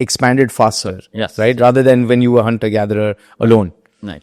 expanded faster, Yes. right? Rather than when you were hunter-gatherer alone. Right.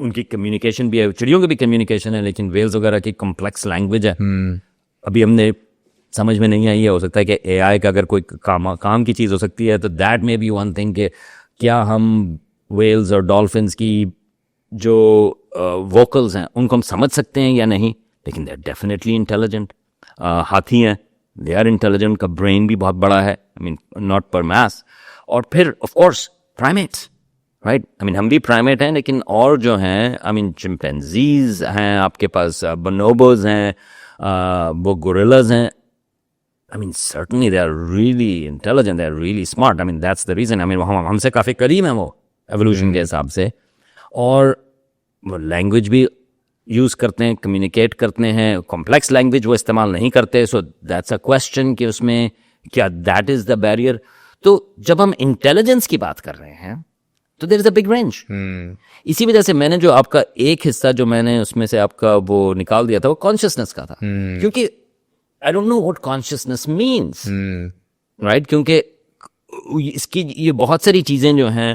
ان کی communication بھی ہے, چڑیوں کی بھی communication ہے, لیکن Wales وغیرہ کی complex language ہے. ابھی ہم نے سمجھ میں نہیں آئی ہے, ہو سکتا ہے کہ اے آئی کا اگر کوئی کام کی چیز ہو سکتی ہے تو دیٹ میں بی ون تھنگ کہ کیا ہم ویلز اور ڈولفنس کی جو ووکلز ہیں ان کو ہم سمجھ سکتے ہیں یا نہیں, لیکن دے آر ڈیفینیٹلی انٹیلیجنٹ. ہاتھی ہیں, دے آر انٹیلیجنٹ, کا برین بھی بہت بڑا ہے, آئی مین ناٹ پر میس. اور پھر آف کورس پرائمیٹس, رائٹ, آئی مین ہم بھی پرائمیٹ ہیں, لیکن اور جو ہیں آئی مین چمپینزیز ہیں, آپ کے پاس بونوبوز ہیں, وہ گوریلاز ہیں. I mean, certainly they are really intelligent, they are really smart. I mean, that's the reason. I mean, ہم سے کافی قریب ہیں وہ ایوولوشن کے حساب سے, اور وہ لینگویج بھی یوز کرتے ہیں, کمیونیکیٹ کرتے ہیں, کمپلیکس لینگویج وہ استعمال نہیں کرتے. سو دیٹس اے کویسچن کہ اس میں کیا دیٹ از دا بیریئر. تو جب ہم انٹیلیجنس کی بات کر رہے ہیں تو دیر از اے بگ رینج. اسی وجہ سے میں نے جو آپ کا ایک حصہ جو میں نے اس میں سے آپ کا وہ نکال دیا تھا وہ کانشیسنس کا تھا, کیونکہ I don't know what consciousness means, right? کیونکہ اس کی یہ بہت ساری چیزیں جو ہیں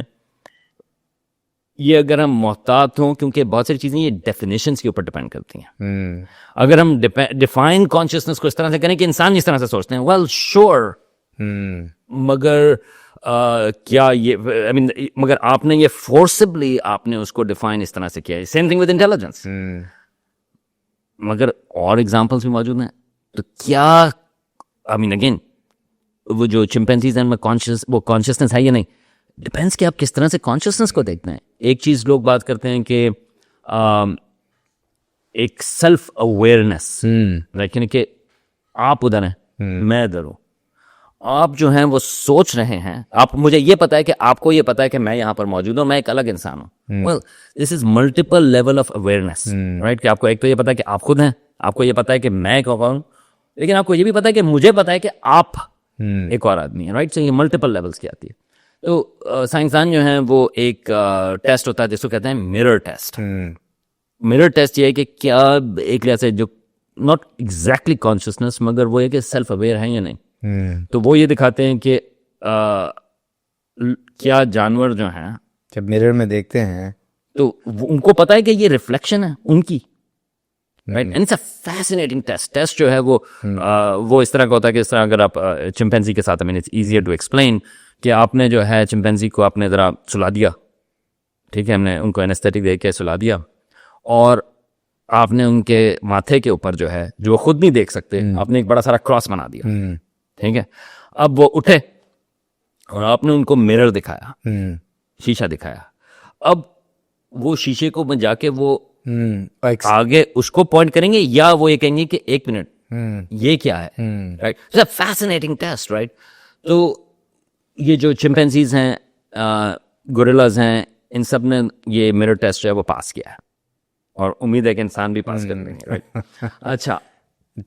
یہ اگر ہم محتاط ہوں, کیونکہ بہت ساری چیزیں یہ ڈیفینیشنس کے اوپر ڈپینڈ کرتی ہیں. اگر ہم ڈیفائن کانشیسنس کو اس طرح سے کریں کہ انسان جس طرح سے سوچتے ہیں, well sure, مگر کیا یہ I mean, مگر آپ نے یہ فورسبلی آپ نے اس کو ڈیفائن اس طرح سے کیا ہے. Same thing with intelligence. مگر اور ایگزامپلس بھی موجود ہیں. تو کیا آئی مین اگین وہ جو چمپینزیز ہیں وہ کانشیسنس ہے یا نہیں, ڈپینڈس کہ آپ کس طرح سے کانشیسنس کو دیکھتے ہیں. ایک چیز لوگ بات کرتے ہیں کہ ایک سیلف اویئرنیس, لیکن کہ آپ ادھر ہیں میں ادھر ہوں, آپ جو ہیں وہ سوچ رہے ہیں, آپ مجھے یہ پتا ہے کہ آپ کو یہ پتا ہے کہ میں یہاں پر موجود ہوں, میں ایک الگ انسان ہوں. Well this is multiple level of awareness, right, کہ آپ کو ایک تو یہ پتا ہے کہ آپ خود ہیں, آپ کو یہ پتا ہے کہ میں کون ہوں, لیکن آپ کو یہ بھی پتا ہے کہ مجھے پتا ہے کہ آپ ایک اور آدمی ہیں, رائٹ. سو یہ ملٹیپل لیولس کی آتی ہے. تو سائنسدان جو ہیں وہ ایک ٹیسٹ ہوتا ہے جس کو کہتے ہیں مرر ٹیسٹ. مرر ٹیسٹ یہ ہے کہ کیا ایک لحاظ سے جو ناٹ ایگزیکٹلی کانشیسنس مگر وہ ہے کہ سیلف اویئر ہیں یا نہیں. تو وہ یہ دکھاتے ہیں کہ کیا جانور جو ہیں جب مرر میں دیکھتے ہیں تو ان کو پتا ہے کہ یہ ریفلیکشن ہے ان کی, right? And it's a fascinating test. Test جو ہے وہ اس طرح کا ہوتا ہے کہ اس طرح اگر آپ چمپینزی کے ساتھ, I mean it's easier to explain, کہ آپ نے جو ہے چمپینزی کو آپ نے ذرا سلا دیا, ٹھیک ہے, ہم نے ان کو اینستھیٹک دے کے سلا دیا, اور آپ نے ان کے ماتھے کے اوپر جو ہے جو وہ خود نہیں دیکھ سکتے, آپ نے ایک بڑا سارا کراس بنا دیا, ٹھیک ہے. اب وہ اٹھے اور آپ نے ان کو مرر دکھایا, شیشہ دکھایا. اب وہ شیشے کو میں جا کے وہ آگے اس کو پوائنٹ کریں گے یا وہ یہ کہیں گے کہ ایک منٹ یہ کیا ہے, رائٹ. Fascinating test, right. تو یہ جو چمپینزیز ہیں, گوریلاز ہیں, ان سب نے یہ مرر ٹیسٹ جو ہے وہ پاس کیا ہے, اور امید ہے کہ انسان بھی پاس کر لیں گے, رائٹ. اچھا,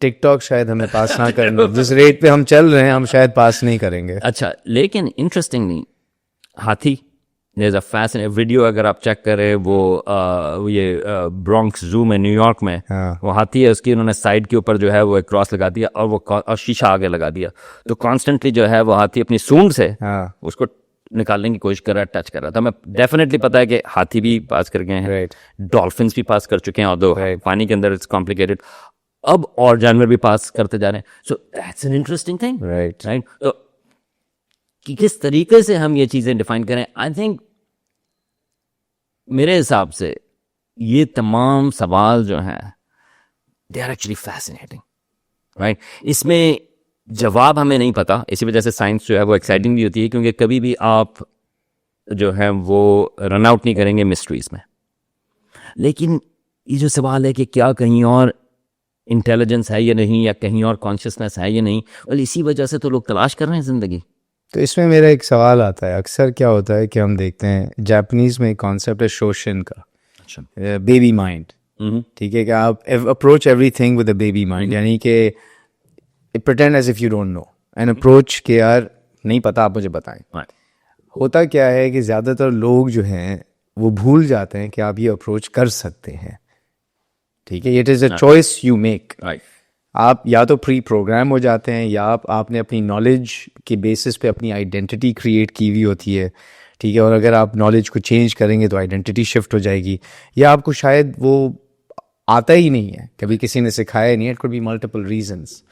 ٹک ٹاک شاید ہمیں پاس نہ کرنا, جس ریٹ پہ ہم چل رہے ہیں ہم شاید پاس نہیں کریں گے. اچھا, لیکن انٹرسٹنگلی ہاتھی, there's a fascinating ویڈیو اگر آپ چیک کریں, وہ یہ برونکس زو میں نیو یارک میں وہ ہاتھی ہے, اس کی انہوں نے سائڈ کے اوپر جو ہے وہ ایک کراس لگا دیا اور وہ شیشہ آگے لگا دیا. تو کانسٹنٹلی جو ہے وہ ہاتھی اپنی سونڈ سے اس کو نکالنے کی کوشش کر رہا ہے, ٹچ کر رہا تھا. ہمیں ڈیفینیٹلی پتا ہے کہ ہاتھی بھی پاس کر گئے ہیں, ڈولفنس بھی پاس کر چکے ہیں, اور دو پانی کے اندر اٹس کمپلیکیٹڈ, اب اور جانور بھی پاس کرتے جا رہے ہیں. So that's an interesting thing, right. تو کس طریقے سے ہم یہ چیزیں ڈیفائن کریں, آئی تھنک میرے حساب سے یہ تمام سوال جو ہیں they are actually fascinating, right. اس میں جواب ہمیں نہیں پتا, اسی وجہ سے سائنس جو ہے وہ ایکسائٹنگ بھی ہوتی ہے, کیونکہ کبھی بھی آپ جو ہے وہ رن آؤٹ نہیں کریں گے مسٹریز میں. لیکن یہ جو سوال ہے کہ کیا کہیں اور انٹیلیجنس ہے یا نہیں, یا کہیں اور کانشیسنس ہے یا نہیں, اور اسی وجہ سے تو لوگ تلاش کر رہے ہیں زندگی. تو اس میں میرا ایک سوال آتا ہے, اکثر کیا ہوتا ہے کہ ہم دیکھتے ہیں جاپنیز میں ایک کانسیپٹ ہے شوشن کا, بیبی مائنڈ, ٹھیک ہے, کہ آپ approach everything with a baby mind, یعنی کہ pretend as if you don't know, and approach کہ یار نہیں پتا, آپ مجھے بتائیں. ہوتا کیا ہے کہ زیادہ تر لوگ جو ہیں وہ بھول جاتے ہیں کہ آپ یہ اپروچ کر سکتے ہیں, ٹھیک ہے. It is a choice you make. آپ یا تو پری پروگرام ہو جاتے ہیں, یا آپ نے اپنی نالج کے بیسس پہ اپنی آئیڈینٹی کریٹ کی ہوئی ہوتی ہے, ٹھیک ہے, اور اگر آپ نالج کو چینج کریں گے تو آئیڈینٹی شفٹ ہو جائے گی, یا آپ کو شاید وہ آتا ہی نہیں ہے, کبھی کسی نے سکھایا نہیں, it could be multiple reasons.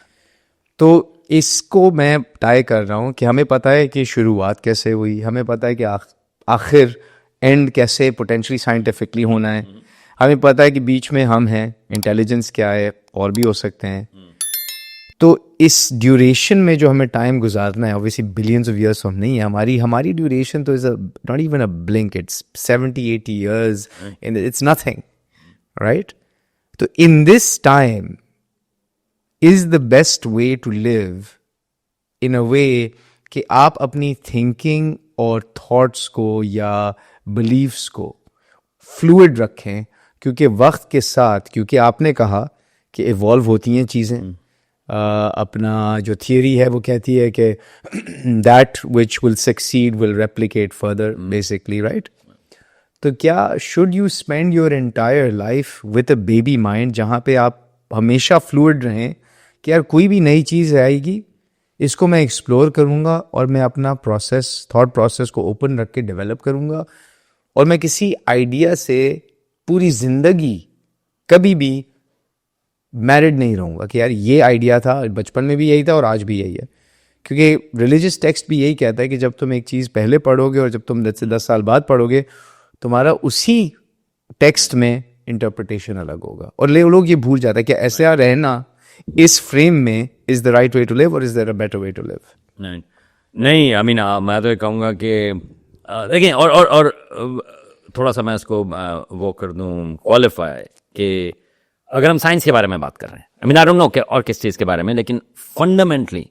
تو اس کو میں ٹائی کر رہا ہوں کہ ہمیں پتہ ہے کہ شروعات کیسے ہوئی, ہمیں پتہ ہے کہ آخر اینڈ کیسے پوٹینشلی سائنٹیفکلی ہونا ہے, ہمیں پتہ ہے کہ بیچ میں ہم ہیں, انٹیلیجنس کیا ہے, اور بھی ہو سکتے ہیں. تو اس ڈیوریشن میں جو ہمیں ٹائم گزارنا ہے, اوبویسلی بلینس آف ایئرس ہم نہیں ہیں, ہماری ڈیوریشن تو is not even a blink, it's 70-80 years, it's nothing, right. تو in this time is the best way to live in a way کہ آپ اپنی thinking اور thoughts کو یا beliefs کو fluid رکھیں, کیونکہ وقت کے ساتھ, کیونکہ آپ نے کہا کہ ایوالو ہوتی ہیں چیزیں. اپنا جو تھیوری ہے وہ کہتی ہے کہ that which will succeed will replicate further basically, right. تو کیا should you spend your entire life with a baby mind جہاں پہ آپ ہمیشہ fluid رہیں کہ یار کوئی بھی نئی چیز آئے گی, اس کو میں ایکسپلور کروں گا اور میں اپنا پروسیس, تھاٹ پروسیس کو اوپن رکھ کے ڈیولپ کروں گا, اور میں کسی آئیڈیا سے پوری زندگی کبھی بھی میرڈ نہیں رہوں گا کہ یار یہ آئیڈیا تھا, بچپن میں بھی یہی تھا اور آج بھی یہی ہے. کیونکہ ریلیجس ٹیکسٹ بھی یہی کہتا ہے کہ جب تم ایک چیز پہلے پڑھو گے اور جب تم 10 سال بعد پڑھو گے, تمہارا اسی ٹیکسٹ میں انٹرپریٹیشن الگ ہوگا. اور لوگ یہ بھول جاتا ہے کہ ایسا رہنا اس فریم میں از دا رائٹ وے ٹو لیو, اور از دیر اے بیٹر وے ٹو لیو. نہیں, آئی مین میں تو یہ کہوں گا کہ دیکھیں, اور تھوڑا سا میں اس کو وہ کر دوں کوالیفائی کہ اگر ہم سائنس کے بارے میں بات کر رہے ہیں, آئی مین آئی ڈونٹ نو کہ اور کس چیز کے بارے میں, لیکن فنڈامنٹلی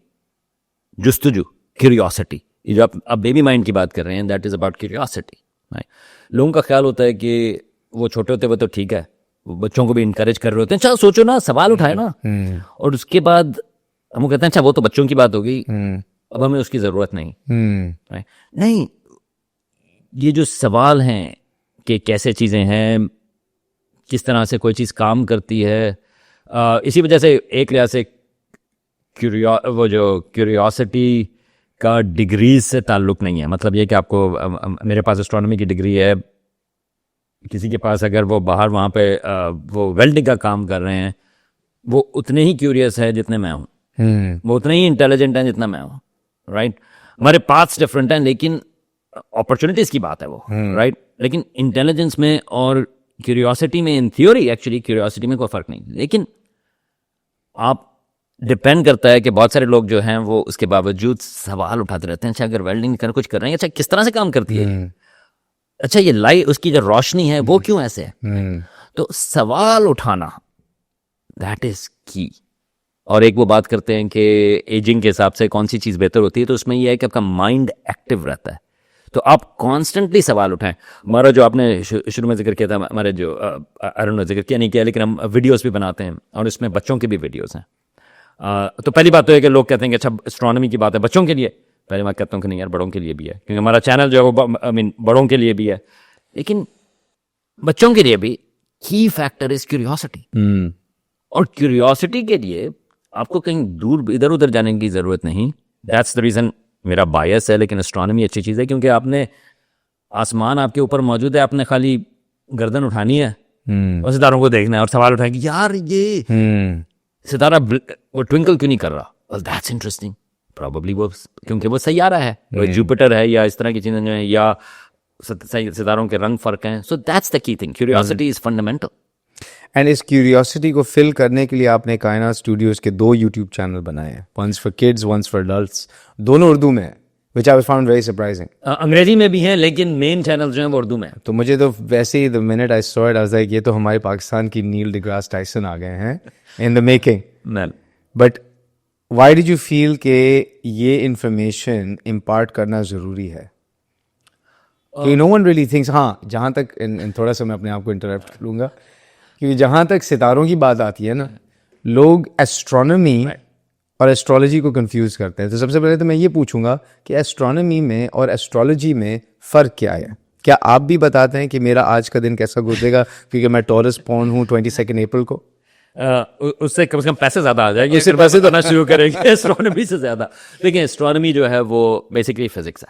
جستجو, کیوریوسٹی, یہ جو آپ بیبی مائنڈ کی بات کر رہے ہیں, دیٹ از اباؤٹ کیوریوسٹی. لوگوں کا خیال ہوتا ہے کہ وہ چھوٹے ہوتے ہوئے تو ٹھیک ہے, وہ بچوں کو بھی انکریج کر رہے ہوتے ہیں, چلو سوچو نا, سوال اٹھائے نا, اور اس کے بعد ہم وہ کہتے ہیں اچھا وہ تو بچوں کی بات ہو گئی, اب ہمیں اس کی ضرورت نہیں. نہیں, یہ جو سوال ہیں کہ کیسے چیزیں ہیں, کس طرح سے کوئی چیز کام کرتی ہے, اسی وجہ سے ایک لحاظ سے وہ جو کیوریوسٹی کا ڈگریز سے تعلق نہیں ہے. مطلب یہ کہ آپ کو, میرے پاس اسٹرانومی کی ڈگری ہے, کسی کے پاس اگر وہ باہر وہاں پہ وہ ویلڈنگ کا کام کر رہے ہیں, وہ اتنے ہی کیوریس ہے جتنے میں ہوں, وہ اتنے ہی انٹیلیجنٹ ہیں جتنا میں ہوں, رائٹ. ہمارے پاتھس ڈفرینٹ ہیں, لیکن اپرچونیٹیز کی بات ہے وہ, رائٹ. لیکن انٹیلیجنس میں اور کیوریوسٹی میں, ان تھیوری ایکچولی کیوریوسٹی میں کوئی فرق نہیں. لیکن آپ ڈپینڈ کرتا ہے کہ بہت سارے لوگ جو ہیں وہ اس کے باوجود سوال اٹھاتے رہتے ہیں, اچھا اگر ویلڈنگ کر کچھ کر رہے ہیں, اچھا کس طرح سے کام کرتی ہے, اچھا یہ لائٹ, اس کی جو روشنی ہے وہ کیوں ایسے ہے. تو سوال اٹھانا, دیٹ از کی. اور ایک وہ بات کرتے ہیں کہ ایجنگ کے حساب سے کون سی چیز بہتر ہوتی ہے, تو اس میں یہ ہے کہ آپ کا مائنڈ ایکٹیو رہتا ہے, تو آپ کانسٹنٹلی سوال اٹھائیں. ہمارا جو آپ نے شروع میں ذکر کیا تھا, ہمارے جو ارن نے ذکر کیا نہیں کیا, لیکن ہم ویڈیوز بھی بناتے ہیں, اور اس میں بچوں کی بھی ویڈیوز ہیں. تو پہلی بات تو ہے کہ لوگ کہتے ہیں کہ اچھا اسٹرانومی کی بات ہے بچوں کے لیے, پہلے میں کہتا ہوں کہ نہیں یار, بڑوں کے لیے بھی ہے, کیونکہ ہمارا چینل جو ہے وہ آئی مین بڑوں کے لیے بھی ہے, لیکن بچوں کے لیے بھی کی فیکٹر از کیوریوسٹی. اور کیوریوسٹی کے لیے آپ کو کہیں دور ادھر ادھر جانے کی ضرورت نہیں. دیٹس دا ریزن میرا بایس ہے, لیکن اسٹرانومی اچھی چیز ہے, کیونکہ آپ نے آسمان آپ کے اوپر موجود ہے, آپ نے خالی گردن اٹھانی ہے اور ستاروں کو دیکھنا ہے اور سوال اٹھائیں کہ یار یہ ستارہ وہ ٹوئنکل کیوں نہیں کر رہا. That's interesting. پروبیبلی وہ کیونکہ وہ سیارہ ہے, وہ جوپیٹر ہے, یا اس طرح کی چیزیں جو ہیں, یا ستاروں کے رنگ فرق ہیں. سو that's the key thing, curiosity is fundamental. And اس کیوریوسٹی کو فل کرنے کے لیے آپ نے کائنات اسٹوڈیوز کے 2 یوٹیوب چینل بنائے ہیں, once for kids, once for adults, دونوں اردو میں ہیں, which I found very surprising. انگریزی میں بھی ہیں, لیکن مین چینل جو ہیں وہ اردو میں ہیں. تو مجھے تو ویسے ہی the minute I saw it I was like یہ تو ہمارے پاکستان کی نیل ڈیگراس ٹائسن آ گئے ہیں in the making. But why did you feel کہ یہ انفارمیشن امپارٹ کرنا ضروری ہے؟ کہ no one really thinks, ہاں جہاں تک تھوڑا سا میں اپنے آپ کو انٹرپٹ لوں گا, کیونکہ جہاں تک ستاروں کی بات آتی ہے نا, لوگ ایسٹرونومی اور ایسٹرالوجی کو کنفیوز کرتے ہیں. تو سب سے پہلے تو میں یہ پوچھوں گا کہ ایسٹرونومی میں اور ایسٹرالوجی میں فرق کیا ہے؟ کیا آپ بھی بتاتے ہیں کہ میرا آج کا دن کیسا گزرے گا کیونکہ میں ٹورس پون ہوں 22 اپریل کو؟ اس سے کم سے کم پیسے زیادہ آ جائیں گے, صرف پیسے تو نہ شروع کریں گے ایسٹرونومی سے زیادہ. دیکھیں اسٹرانومی جو ہے وہ بیسکلی فزکس ہے,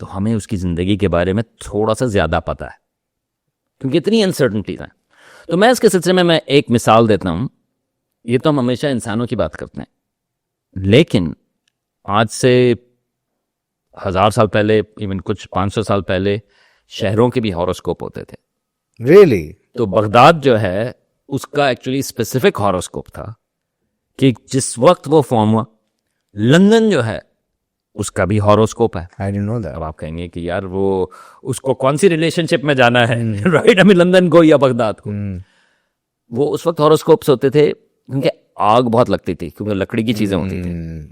تو ہمیں اس کی زندگی کے بارے میں تھوڑا سا زیادہ پتہ ہے، کیونکہ اتنی انسرٹنٹیز ہیں. تو میں اس کے سلسلے میں ایک مثال دیتا ہوں. یہ تو ہم ہمیشہ انسانوں کی بات کرتے ہیں، لیکن آج سے 1000 سال پہلے، ایون کچھ 500 سال پہلے، شہروں کے بھی ہاروسکوپ ہوتے تھے. ریئلی؟ تو بغداد جو ہے اس کا ایکچولی اسپیسیفک ہاروسکوپ تھا کہ جس وقت وہ فارم ہوا. لندن جو ہے اس کا بھی ہاروسکوپ ہے. I didn't know that. اب آپ کہیں گے کہ یار وہ اس کو کون سی ریلیشن شپ میں جانا ہے، رائٹ؟ ہمیں لندن کو یا بغداد کو. وہ اس وقت ہاروسکوپس ہوتے تھے کیونکہ آگ بہت لگتی تھی، کیونکہ لکڑی کی چیزیں ہوتی تھیں.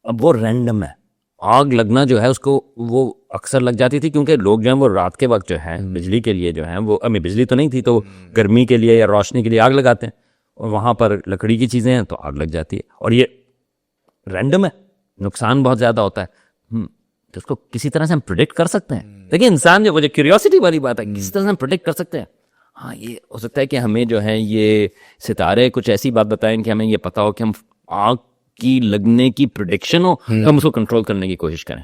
اب وہ رینڈم ہے، آگ لگنا جو ہے اس کو وہ اکثر لگ جاتی تھی کیونکہ لوگ جو ہیں وہ رات کے وقت جو ہے بجلی کے لیے جو ہیں وہ، ہمیں بجلی تو نہیں تھی تو گرمی کے لیے یا روشنی کے لیے آگ لگاتے ہیں، اور وہاں پر لکڑی کی چیزیں ہیں تو آگ لگ جاتی ہے. اور یہ رینڈم ہے، نقصان بہت زیادہ ہوتا ہے. تو اس کو کسی طرح سے ہم پریڈکٹ کر سکتے ہیں. دیکھیں انسان جو مجھے کیوریوسٹی والی بات ہے، کسی طرح سے ہم پریڈکٹ کر سکتے ہیں. ہاں یہ ہو سکتا ہے کہ ہمیں جو ہے یہ ستارے کچھ ایسی بات بتائیں کہ ہمیں یہ پتا ہو کہ ہم آگ کی لگنے کی پریڈکشن ہو، ہم اس کو کنٹرول کرنے کی کوشش کریں.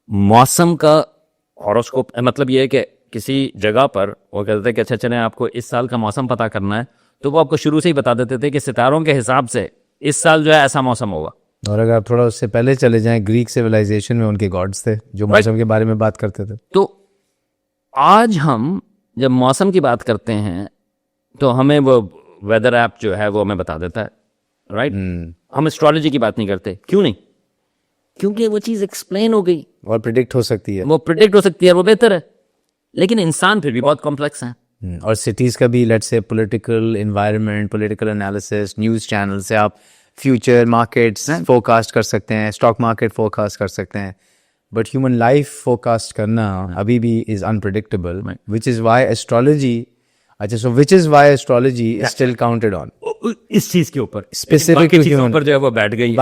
موسم کا ہاروسکوپ مطلب یہ ہے کہ کسی جگہ پر وہ کہتے تھے کہ اچھا چلیں آپ کو اس سال کا موسم پتا کرنا ہے، تو وہ آپ کو شروع سے ہی بتا دیتے تھے کہ ستاروں کے حساب سے اس سال جو ہے ایسا موسم ہوگا. اور اگر آپ تھوڑا اس سے پہلے چلے جائیں، گریک سویلائزیشن میں ان کے گاڈس تھے جو موسم کے بارے میں بات کرتے تھے. تو آج ہم جب موسم کی بات کرتے ہیں تو ہمیں وہ ویدر ایپ جو ہے وہ ہمیں بتا دیتا ہے، رائٹ؟ ہم اسٹرالوجی کی بات نہیں کرتے. کیوں نہیں؟ کیونکہ وہ چیز ایکسپلین ہو گئی اور پریڈکٹ ہو سکتی ہے، وہ پریڈکٹ ہو سکتی ہے، وہ بہتر ہے. لیکن انسان پھر بھی بہت کمپلیکس ہیں. اور سٹیز کا بھی لیٹ سے political environment, political analysis, news channel سے آپ فیوچر مارکیٹس فورکاسٹ کر سکتے ہیں، اسٹاک مارکیٹ فورکاسٹ کر سکتے ہیں. بٹ ہیومن لائف فورکاسٹ کرنا ابھی بھی is unpredictable, which is why astrology is still counted on اس چیز کے اوپر اسپیسیفک چیزوں پر جو ہے وہ بیٹھ گئی.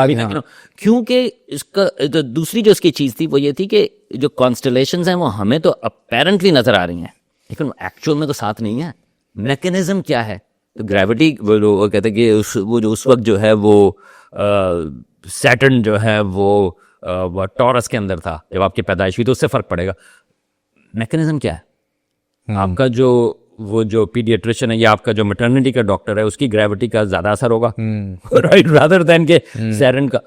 کیونکہ اس کا دوسری جو اس کی چیز تھی وہ یہ تھی کہ جو کانسٹلیشنز ہیں وہ ہمیں تو اپیرنٹلی نظر آ رہی ہیں لیکن ایکچوئل میں تو ساتھ نہیں ہے. میکینزم کیا ہے؟ تو گریوٹی وہ کہتے ہیں کہ وہ جو اس وقت جو ہے وہ سیٹرن جو ہے وہ ٹورس کے اندر تھا جب آپ کی پیدائش ہوئی، تو اس سے فرق پڑے گا. میکینزم کیا ہے؟ آپ کا جو پیڈیٹریشن ہے یا آپ کا جو میٹرنٹی کا ڈاکٹر ہے اس کی گریوٹی کا زیادہ اثر ہوگا، رائٹ، رادر دین کہ سیرن کا.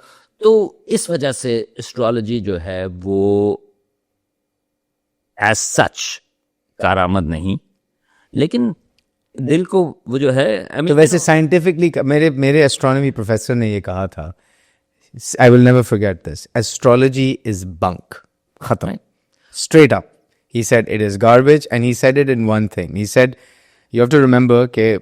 تو اس وجہ سے ایسٹرالوجی جو ہے وہ ایز سچ کارآمد نہیں، لیکن دل کو وہ جو ہے تو ویسے سائنٹیفکلی میرے ایسٹرانومی پروفیسر نے یہ کہا تھا، I will never forget this, astrology is bunk. Khatam. Straight up. He said it is garbage, and he said it in one thing. He said, you have to remember,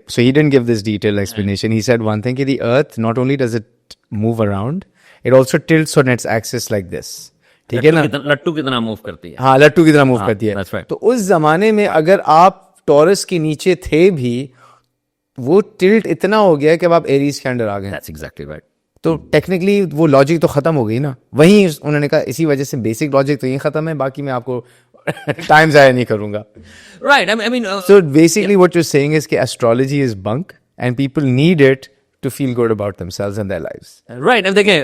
so he didn't give this detailed explanation. He said one thing, the earth, not only does it move around, it also tilts on its axis like this. ٹھیک ہے نا؟ لٹو کتنا move کرتی ہے. ہاں، لٹو کی طرح move کرتی ہے. تو اس زمانے میں اگر آپ ٹورس کے نیچے تھے بھی، وہ ٹلٹ اتنا ہو گیا کہ اب آپ ایریز کے انڈر آ گئے. That's exactly right. تو ٹیکنیکلی وہ لاجک تو ختم ہو گئی نا. وہیں انہوں نے کہا اسی وجہ سے بیسک لاجک تو یہیں ختم ہے، باقی میں آپ کو ٹائم ضائع نہیں کروں گا. Right. I mean, So basically what you're saying is کہ astrology is bunk and people need it to feel good about themselves and their lives. right. اب دیکھیں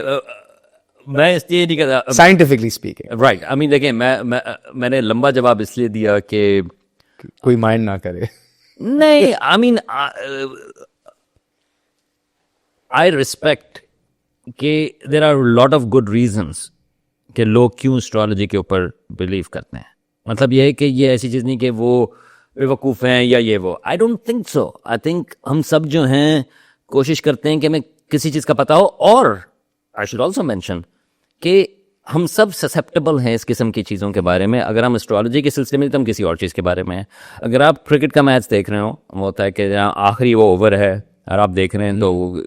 میں اس لیے نہیں کہتا Scientifically speaking. Right. I mean دیکھیں میں نے لمبا جواب اس لیے دیا کہ کوئی مائنڈ نہ کرے. نہیں. I mean I respect کہ there are lot of good reasons کہ لوگ کیوں اسٹرالوجی کے اوپر بلیو کرتے ہیں. مطلب یہ ہے کہ یہ ایسی چیز نہیں کہ وہ بے وقوف ہیں یا یہ وہ. I don't think so. I think ہم سب جو ہیں کوشش کرتے ہیں کہ ہمیں کسی چیز کا پتا ہو. اور آئی شوڈ آلسو مینشن کہ ہم سب سسیپٹیبل ہیں اس قسم کی چیزوں کے بارے میں. اگر ہم اسٹرالوجی کے سلسلے میں تو ہم کسی اور چیز کے بارے میں ہیں. اگر آپ کرکٹ کا میچ دیکھ رہے ہو، وہ ہوتا ہے کہ جہاں آخری وہ اوور ہے اور آپ دیکھ رہے ہیں تو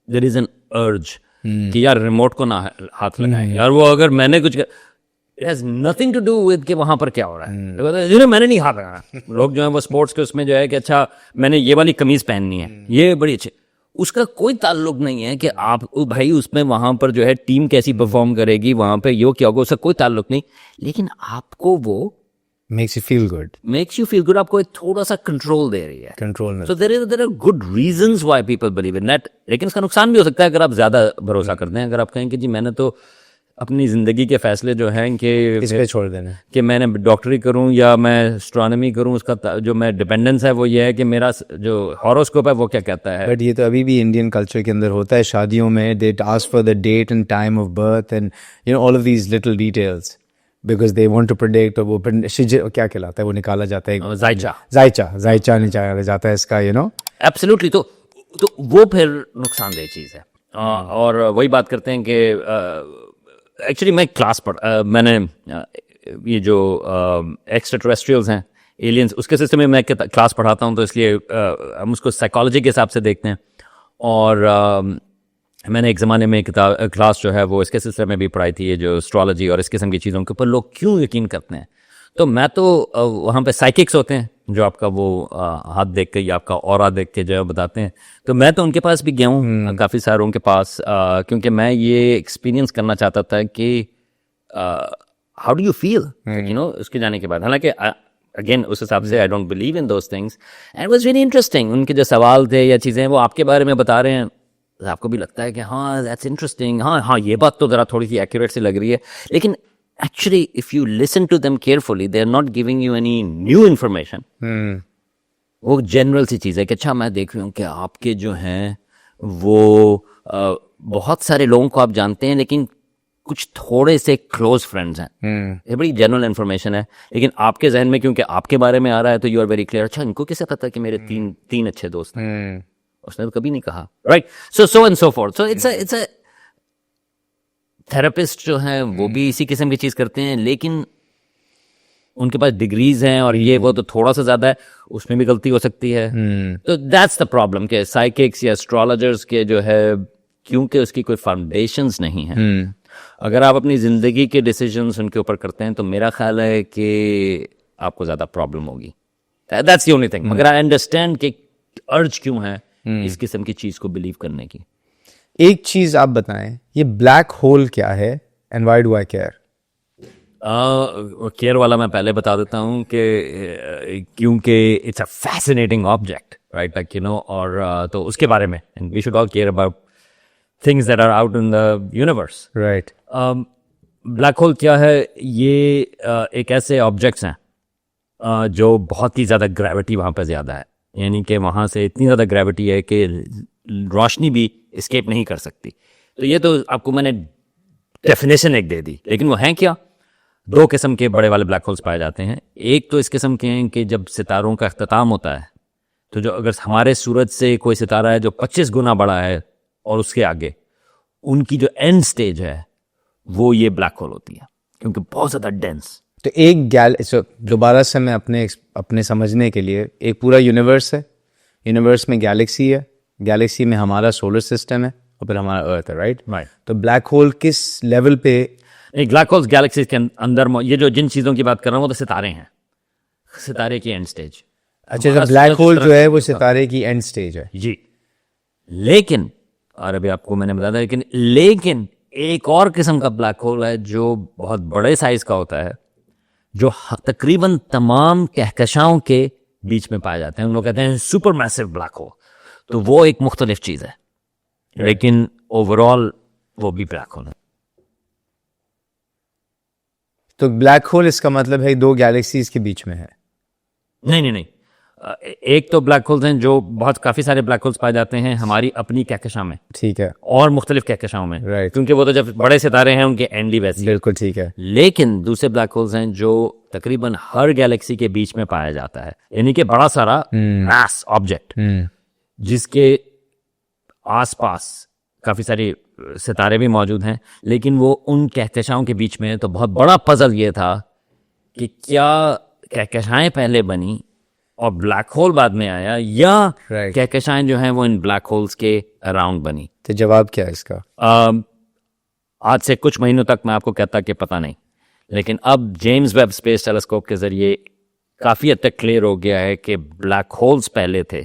دیر از این ارج کہ یار ریموٹ کو نہ ہاتھ لگائیں یار. وہ اگر میں نے کچھ it has nothing to do with کہ وہاں پر کیا ہو رہا ہے، میں نے نہیں ہاتھ لگانا. لوگ جو ہیں وہ اسپورٹس کے اس میں جو ہے کہ اچھا میں نے یہ والی قمیض پہننی ہے، یہ بڑی اچھی، اس کا کوئی تعلق نہیں ہے کہ آپ بھائی اس میں وہاں پر جو ہے ٹیم کیسی پرفارم کرے گی، وہاں پہ یہ کیا ہوگا، اس کا کوئی تعلق نہیں. لیکن آپ کو وہ میکس یو فیل گڈ، آپ کو ایک تھوڑا سا کنٹرول دے رہی ہے. Control. So there are good reasons why people believe in that. لیکن اس کا نقصان بھی ہو سکتا ہے اگر آپ زیادہ بھروسہ کرتے ہیں. اگر آپ کہیں کہ جی میں نے تو اپنی زندگی کے فیصلے جو ہیں کہ اس پہ چھوڑ دینا کہ میں نے ڈاکٹری کروں یا میں اسٹرانومی کروں, اس کا جو میں ڈپینڈنس ہے وہ یہ ہے کہ میرا جو ہاروسکوپ ہے وہ کیا کہتا ہے. بٹ یہ تو ابھی بھی انڈین کلچر کے اندر ہوتا ہے شادیوں میں, they ask for the date and time of birth and you know all of these little details because they want to predict. وہ کیا کہلاتا ہے, وہ نکالا جاتا ہے, ذائچہ نکالا جاتا ہے اس کا, یو نو. ایبسلیوٹلی. تو وہ پھر نقصان دہ چیز ہے. اور وہی بات کرتے ہیں کہ ایکچولی میں میں نے یہ جو ایکسٹرا ٹریسٹریلز ہیں, ایلینز, اس کے سلسلے میں میں کلاس پڑھاتا ہوں, تو اس لیے ہم اس کو سائیکالوجی کے حساب سے دیکھتے ہیں. اور میں نے ایک زمانے میں کلاس جو ہے وہ اس کے سلسلے میں بھی پڑھائی تھی, یہ جو اسٹرالوجی اور اس قسم کی چیزوں کے اوپر لوگ کیوں یقین کرتے ہیں. تو میں تو وہاں پہ سائیککس ہوتے ہیں جو آپ کا وہ ہاتھ دیکھ کے یا آپ کا اورا دیکھ کے جو ہے بتاتے ہیں. تو میں تو ان کے پاس بھی گیا ہوں, کافی ساروں کے پاس, کیونکہ میں یہ ایکسپیرینس کرنا چاہتا تھا کہ how do you feel you know اس کے جانے کے بعد. حالانکہ اگین اس حساب سے I don't believe in those things, and was very interesting. ان کے جو سوال تھے یا چیزیں وہ آپ کے بارے میں بتا رہے ہیں, آپ کو بھی لگتا ہے کہ ہاں دیٹس انٹرسٹنگ, ہاں یہ بات تو ذرا تھوڑی سی ایکوریٹ سی لگ رہی ہے. لیکن actually if you listen to them carefully they are not giving you any new information. وہ جنرل سی چیز ہے کہ اچھا میں دیکھ رہی ہوں کہ آپ کے جو ہیں وہ بہت سارے لوگوں کو آپ جانتے ہیں لیکن کچھ تھوڑے سے کلوز فرینڈز ہیں. یہ بڑی جنرل انفارمیشن ہے, لیکن آپ کے ذہن میں کیونکہ آپ کے بارے میں آ رہا ہے تو یو آر ویری کلیئر. اچھا ان کو کیسے پتا کہ میرے تین اچھے دوست ہیں, اس نے تو کبھی نہیں کہا, right. So and so forth. So it's a therapist جو ہیں وہ بھی اسی قسم کی چیز کرتے ہیں, لیکن ان کے پاس ڈگریز ہیں اور یہ وہ تو تھوڑا سا زیادہ ہے, اس میں بھی غلطی ہو سکتی ہے. تو دیٹس دا پرابلم کہ سائیککس یا اسٹرالوجرز کے جو ہے کیونکہ اس کی کوئی فاؤنڈیشنز نہیں ہیں. اگر آپ اپنی زندگی کے ڈیسیجنز ان کے اوپر کرتے ہیں تو میرا خیال ہے کہ آپ کو زیادہ پرابلم ہوگی. That's the only thing. مگر آئی انڈرسٹینڈ کہ ارج کیوں ہے اس قسم کی چیز کو بلیو کرنے کی. ایک چیز آپ بتائیں, یہ بلیک ہول کیا ہے and why do I care? Care والا میں پہلے بتا دیتا ہوں کہ کیونکہ it's a fascinating object, right, like you know. اور تو اس کے بارے میں we should all care about things that are out in the universe, right. Black hole کیا ہے؟ یہ ایک ایسے آبجیکٹس ہیں جو بہت ہی زیادہ گریوٹی وہاں پہ زیادہ ہے, یعنی کہ وہاں سے اتنی زیادہ گریوٹی ہے کہ روشنی بھی اسکیپ نہیں کر سکتی. تو یہ تو آپ کو میں نے ڈیفینیشن ایک دے دی, لیکن وہ ہیں کیا؟ دو قسم کے بڑے والے بلیک ہولز پائے جاتے ہیں. ایک تو اس قسم کے ہیں کہ جب ستاروں کا اختتام ہوتا ہے تو جو اگر ہمارے سورج سے کوئی ستارہ ہے جو 25 گنا بڑا ہے اور اس کے آگے, ان کی جو اینڈ سٹیج ہے وہ یہ بلیک ہول ہوتی ہے کیونکہ بہت زیادہ ڈینس. تو ایک دوبارہ سے میں اپنے سمجھنے کے لیے, ایک پورا یونیورس ہے, یونیورس میں گیلیکسی ہے, گیلیکسی میں ہمارا سولر سسٹم ہے اور پھر ہمارا ارتھ ہے, رائٹ. تو بلیک ہول کس لیول پہ؟ ایک بلیک ہولز گیلیکسی کے اندر یہ جو جن چیزوں کی بات کر رہا ہوں وہ تو ستارے ہیں, ستارے کی اینڈ سٹیج. اچھا, بلیک ہول جو ہے وہ ستارے کی اینڈ سٹیج ہے, جی. لیکن اور ابھی آپ کو میں نے بتا دیا, لیکن ایک اور قسم کا بلیک ہول ہے جو بہت بڑے سائز کا ہوتا ہے, جو تقریباً تمام کہکشاؤں کے بیچ میں پائے جاتے ہیں. ان لوگ کہتے ہیں سپر میسو بلیک ہول. تو وہ ایک مختلف چیز ہے, لیکن اوور آل وہ بھی بلیک ہول ہے. تو بلیک ہول اس کا مطلب ہے دو گیلیکسیز کے بیچ میں ہے؟ نہیں, ایک تو بلیک ہولز ہیں جو کافی سارے بلیک ہولز پائے جاتے ہیں ہماری اپنی کہکشاں میں, ٹھیک ہے, اور مختلف کہکشاؤں میں, رائٹ, کیونکہ وہ تو جب بڑے ستارے ہیں ان کے اینڈ ہی ویسے, بالکل ٹھیک ہے. لیکن دوسرے بلیک ہولز ہیں جو تقریباً ہر گیلیکسی کے بیچ میں پایا جاتا ہے, یعنی کہ بڑا سارا میس آبجیکٹ جس کے آس پاس کافی سارے ستارے بھی موجود ہیں, لیکن وہ ان کہکشاؤں کے بیچ میں. تو بہت بڑا پزل یہ تھا کہ کیا کہکشائیں پہلے بنی اور بلیک ہول بعد میں آیا, یا کہکشائیں جو ہیں وہ ان بلیک ہولز کے اراؤنڈ بنی. تو جواب کیا ہے اس کا؟ آج سے کچھ مہینوں تک میں آپ کو کہتا کہ پتہ نہیں, لیکن اب جیمز ویب اسپیس ٹیلیسکوپ کے ذریعے کافی حد تک کلیئر ہو گیا ہے کہ بلیک ہولز پہلے تھے,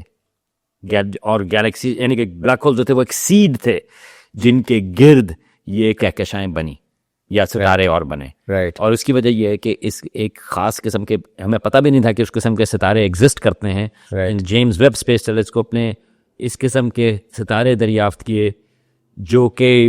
اور گیلیکسی یعنی کہ بلیک ہول جو تھے وہ ایک سیڈ تھے جن کے گرد یہ کہکشائیں بنی یا ستارے اور بنے. اور اس کی وجہ یہ ہے کہ اس ایک خاص قسم کے, ہمیں پتہ بھی نہیں تھا کہ اس قسم کے ستارے ایگزسٹ کرتے ہیں. جیمز ویب اسپیس ٹیلیسکوپ نے اس قسم کے ستارے دریافت کیے جو کہ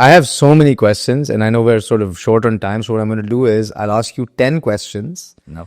I have so many questions and I know we're sort of short on time, so what I'm going to do is I'll ask you 10 questions. No.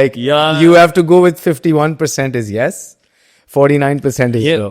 Like Yeah. you have to go with 51% is yes, 49% is no.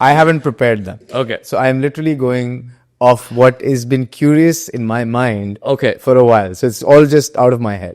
I haven't prepared them. Okay. So I'm literally going off what has been curious in my mind Okay. for a while. So it's all just out of my head.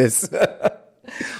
this.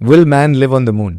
Will man live on the moon?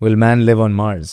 Will man live on Mars?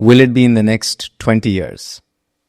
Will it be in the next 20 years?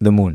The moon.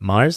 Mars?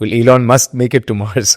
Will Elon Musk make it to Mars?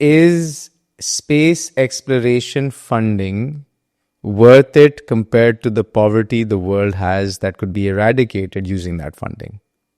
Is space exploration funding worth it compared to the poverty the world has that could be eradicated using that funding?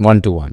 1-to-1.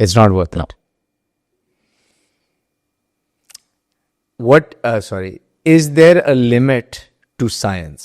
It's not worth it. What, sorry, is there a limit to science?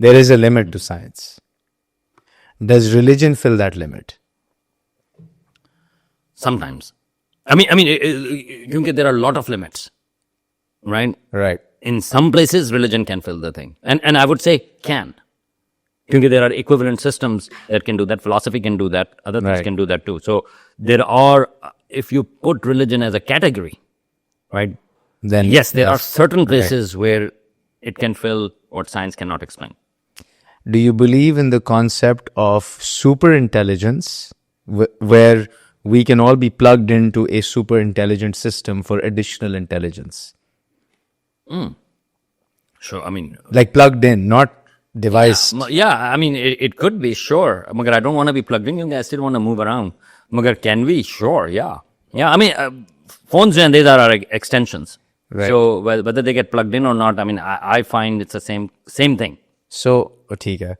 There is a limit to science. Does religion fill that limit? Sometimes. I mean, because there are a lot of limits, right? Right. In some places, religion can fill the thing. And I would say can. Because there are equivalent systems that can do that. Philosophy can do that. Other things Right. can do that too. So there are, if you put religion as a category, right? Then Yes, there are certain places where it can fill what science cannot explain. Do you believe in the concept of super intelligence, where we can all be plugged into a super intelligent system for additional intelligence? Sure, I mean, Like plugged in, not device. yeah, I mean, it could be, sure. Magar I don't want to be plugged in. I still want to move around. Magar can we? Sure, yeah. Yeah, I mean, phones and these are our extensions. Right. So whether they get plugged in or not, I mean, I find it's the same thing. So, theek hai.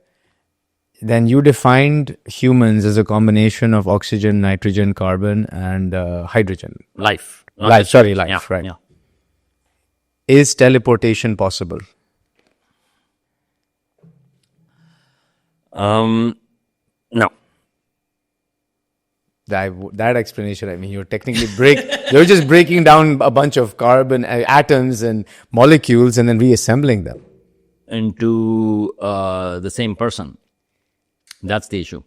Then you defined humans as a combination of oxygen, nitrogen, carbon, and hydrogen. Life. not Life, just- sorry, life, yeah, right. Yeah. Is teleportation possible? No. That explanation, I mean, you're technically you're just breaking down a bunch of carbon atoms and molecules and then reassembling them. Into the same person. That's the issue.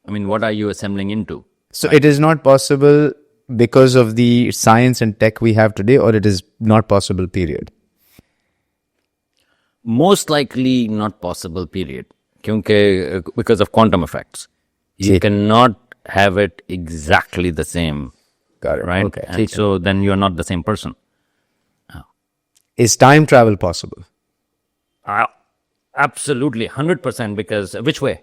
I mean, what are you assembling into? So it is not possible because of the science and tech we have today, or it is not possible, period? Most likely not possible, period. Because of quantum effects. You See. cannot have it exactly the same, Got it. right? Okay. And so then you're not the same person. Is time travel possible? Absolutely, 100%, because which way?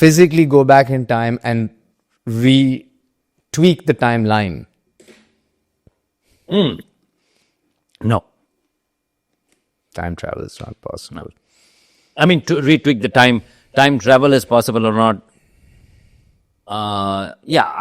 physically go back in time and tweak the timeline? No. Time travel is not possible. I mean, to retweak the time travel is possible or not. Yeah,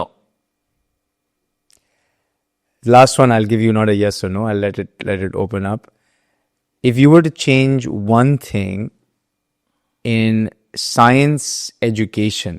no. Last one, I'll give you not a yes or no. I'll let it open up. If you were to change one thing in science education,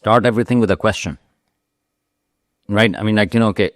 Start everything with a question. Right? I mean, like, okay,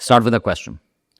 start with a question.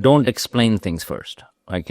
Don't explain things first. Like,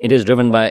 it is driven by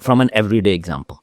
from an everyday example.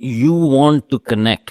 you want to connect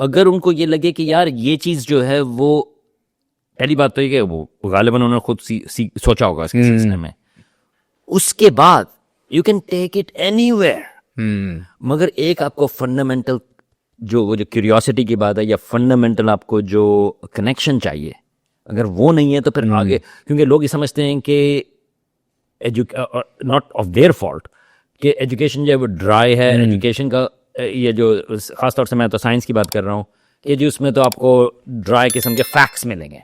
اگر ان کو یہ لگے کہ یار یہ چیز جو ہے وہ پہلی بات تو یہ کہ وہ غالباً انہوں نے خود سوچا ہوگا اس کے سلسلے میں, اس کے بعد you can take it any where. مگر ایک آپ کو فنڈامنٹل جو کیوریوسٹی کی بات ہے یا فنڈامنٹل آپ کو جو کنیکشن چاہیے, اگر وہ نہیں ہے تو پھر آگے, کیونکہ لوگ یہ سمجھتے ہیں کہ ناٹ آف دیئر فالٹ کہ ایجوکیشن جو ہے وہ ڈرائی ہے. ایجوکیشن کا یہ جو خاص طور سے میں تو سائنس کی بات کر رہا ہوں کہ جی اس میں تو آپ کو ڈرائی قسم کے فیکٹس ملیں گے.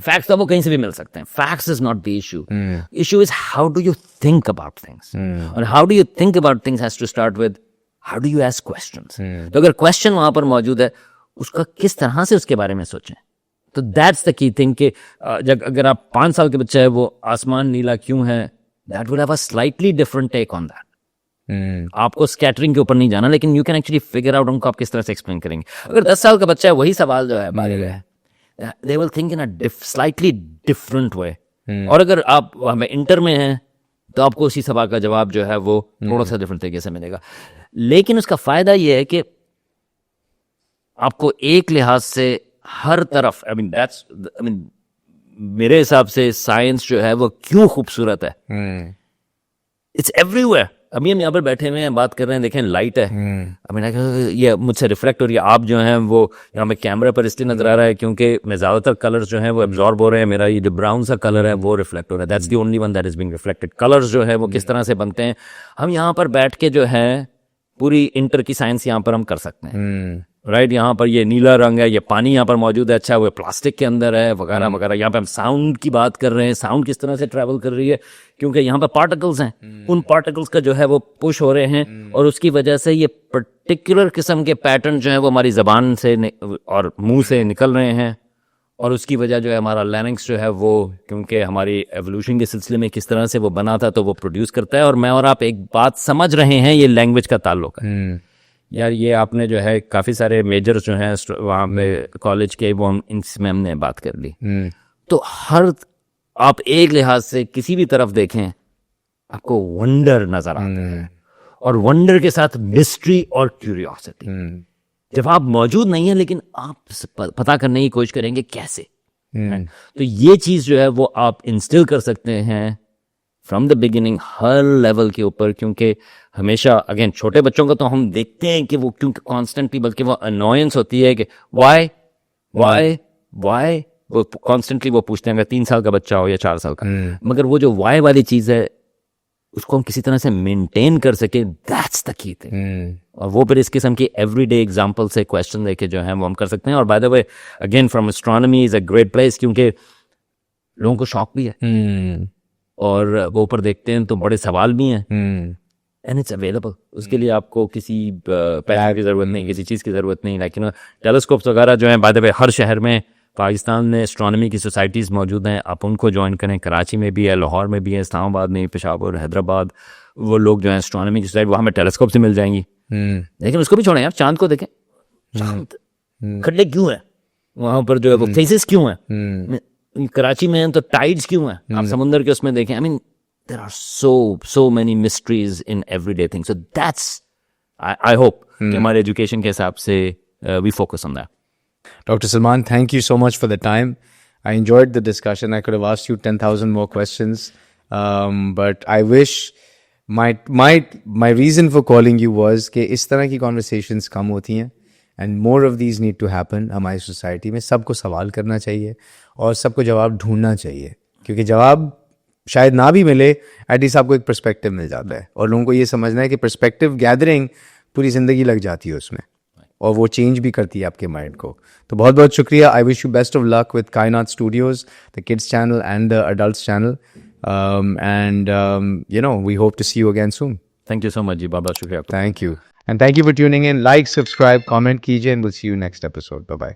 فیکٹس تو وہ کہیں سے بھی مل سکتے ہیں. Facts is not the issue. Issue is how do you think about things, اور how do you think about things has to start with how do you ask questions. تو اگر کوسچن وہاں پر موجود ہے, اس کا کس طرح سے اس کے بارے میں سوچیں. تو دیٹس دا کی تھنگ کہ اگر آپ 5 سال کے بچہ ہے وہ آسمان نیلا کیوں ہے, that will have a slightly different take on that. آپ کو اسکیٹرنگ کے اوپر نہیں جانا, لیکن you can actually figure out in کو آپ کس طرح سے ایکسپلین کریں گے. اگر 10 سال کا بچہ ہے وہی سوال جو ہے مارے گئے, they will think in a slightly different way. اور اگر آپ ہمیں انٹر میں ہیں تو آپ کو اسی سوال کا جواب جو ہے وہ تھوڑا سا ڈفرنٹ طریقے سے ملے گا. لیکن اس کا فائدہ یہ ہے کہ آپ کو ایک لحاظ سے ہر طرف میرے حساب سے سائنس جو ہے وہ کیوں خوبصورت ہے, اٹس ایوری ویئر. ابھی ہم یہاں پر بیٹھے ہوئے ہیں بات کر رہے ہیں, دیکھیں لائٹ ہے, یہ مجھ سے ریفلیکٹ ہو رہی ہے. آپ جو ہیں وہ یہاں پہ کیمرے پر اس لیے نظر آ رہا ہے کیونکہ میں زیادہ تر کلرز جو ہیں وہ ایبزارب ہو رہے ہیں. میرا یہ جو براؤن سا کلر ہے وہ ریفلیکٹ ہو رہا ہے. That's the only one that is being reflected. Colours جو ہے وہ کس طرح سے بنتے ہیں, ہم یہاں پر بیٹھ کے جو ہے پوری انٹر کی سائنس یہاں پر ہم کر سکتے ہیں. رائٹ, یہاں پر یہ نیلا رنگ ہے, یہ پانی یہاں پر موجود ہے, اچھا وہ پلاسٹک کے اندر ہے وغیرہ وغیرہ. یہاں پہ ہم ساؤنڈ کی بات کر رہے ہیں, ساؤنڈ کس طرح سے ٹریول کر رہی ہے کیونکہ یہاں پہ پارٹیکلز ہیں. ان پارٹیکلز کا جو ہے وہ پش ہو رہے ہیں اور اس کی وجہ سے یہ پرٹیکولر قسم کے پیٹرن جو ہیں وہ ہماری زبان سے اور منہ سے نکل رہے ہیں. اور اس کی وجہ جو ہے ہمارا لینکس جو ہے وہ کیونکہ ہماری ایوولوشن کے سلسلے میں کس طرح سے وہ بنا تھا تو وہ پروڈیوس کرتا ہے. اور میں اور آپ ایک بات سمجھ رہے ہیں, یہ لینگویج کا تعلق ہے. یار یہ آپ نے جو ہے کافی سارے میجر جو ہیں وہاں پہ کالج کے وہ ہم نے بات کر لی. تو ہر آپ ایک لحاظ سے کسی بھی طرف دیکھیں آپ کو ونڈر نظر آتا ہے, اور ونڈر کے ساتھ مسٹری اور کیوریوسٹی. جب آپ موجود نہیں ہیں لیکن آپ پتہ کرنے کی کوشش کریں گے کیسے, تو یہ چیز جو ہے وہ آپ انسٹل کر سکتے ہیں from the beginning Hare level کے اوپر. کیونکہ ہمیشہ اگین چھوٹے بچوں کا تو ہم دیکھتے ہیں کہ وہ کیونکہ کانسٹنٹلی بلکہ وہ انوائنس ہوتی ہے کہ وائی وہ کانسٹنٹلی وہ پوچھتے ہیں, اگر 3 سال کا بچہ ہو یا 4 سال کا. مگر وہ جو وائی والی چیز ہے اس کو ہم کسی طرح سے مینٹین کر سکیں, دیٹس دا کی تھنگ. اور وہ پھر اس قسم کی ایوری ڈے ایگزامپل سے کویشچن دے کے جو ہے وہ ہم کر سکتے ہیں. اور by the way again from astronomy is a great place کیونکہ لوگوں کو شوق بھی ہے اور وہ اوپر دیکھتے ہیں تو بڑے سوال بھی ہیں, اینڈ اٹس اویلیبل. اس کے لیے آپ کو کسی پیسے کی ضرورت نہیں, کسی چیز کی ضرورت نہیں. لیکن ٹیلیسکوپس وغیرہ جو ہیں بائی دا وے ہر شہر میں پاکستان میں اسٹرانومی کی سوسائٹیز موجود ہیں, آپ ان کو جوائن کریں. کراچی میں بھی ہے, لاہور میں بھی ہے, اسلام آباد میں, پشاور, حیدرآباد, وہ لوگ جو ہیں اسٹرانومی کی سوسائٹی وہاں میں ٹیلیسکوپ سے مل جائیں گی. لیکن اس کو بھی چھوڑیں یار, چاند کو دیکھیں, چاند کھڈے کیوں ہیں وہاں پر, جو ہے وہ فیسز کیوں ہیں. کراچی میں ہیں تو ٹائڈز کیوں ہیں, آپ سمندر کے اس میں دیکھیں. آئی مین there are so many mysteries in everyday things. So that's I hope کہ ہمارے ایجوکیشن کے حساب سے we focus on that. Dr. Salman, thank you so much for the time. I enjoyed the discussion. I could have asked you 10,000 more questions, but I wish my reason for calling you was کہ اس طرح کی conversations کم ہوتی ہیں and more of these need to happen. ہماری society میں سب کو سوال کرنا چاہیے اور سب کو جواب ڈھونڈنا چاہیے, کیونکہ جواب شاید نہ بھی ملے, ایٹ لیسٹ آپ کو ایک پرسپیکٹو مل جاتا ہے. اور لوگوں کو یہ سمجھنا ہے کہ پرسپیکٹو گیدرنگ پوری زندگی لگ جاتی ہے اس میں, اور وہ چینج بھی کرتی ہے آپ کے مائنڈ کو. تو بہت بہت شکریہ. I wish you best of luck with Kainaat studios, the kids channel and the adults channel, and you know we hope to see you again soon. Thank you so much جی, بابا شکریہ. Thank you and thank you for tuning in. Like, subscribe, comment کیجیے, and will see you next episode. Bye bye.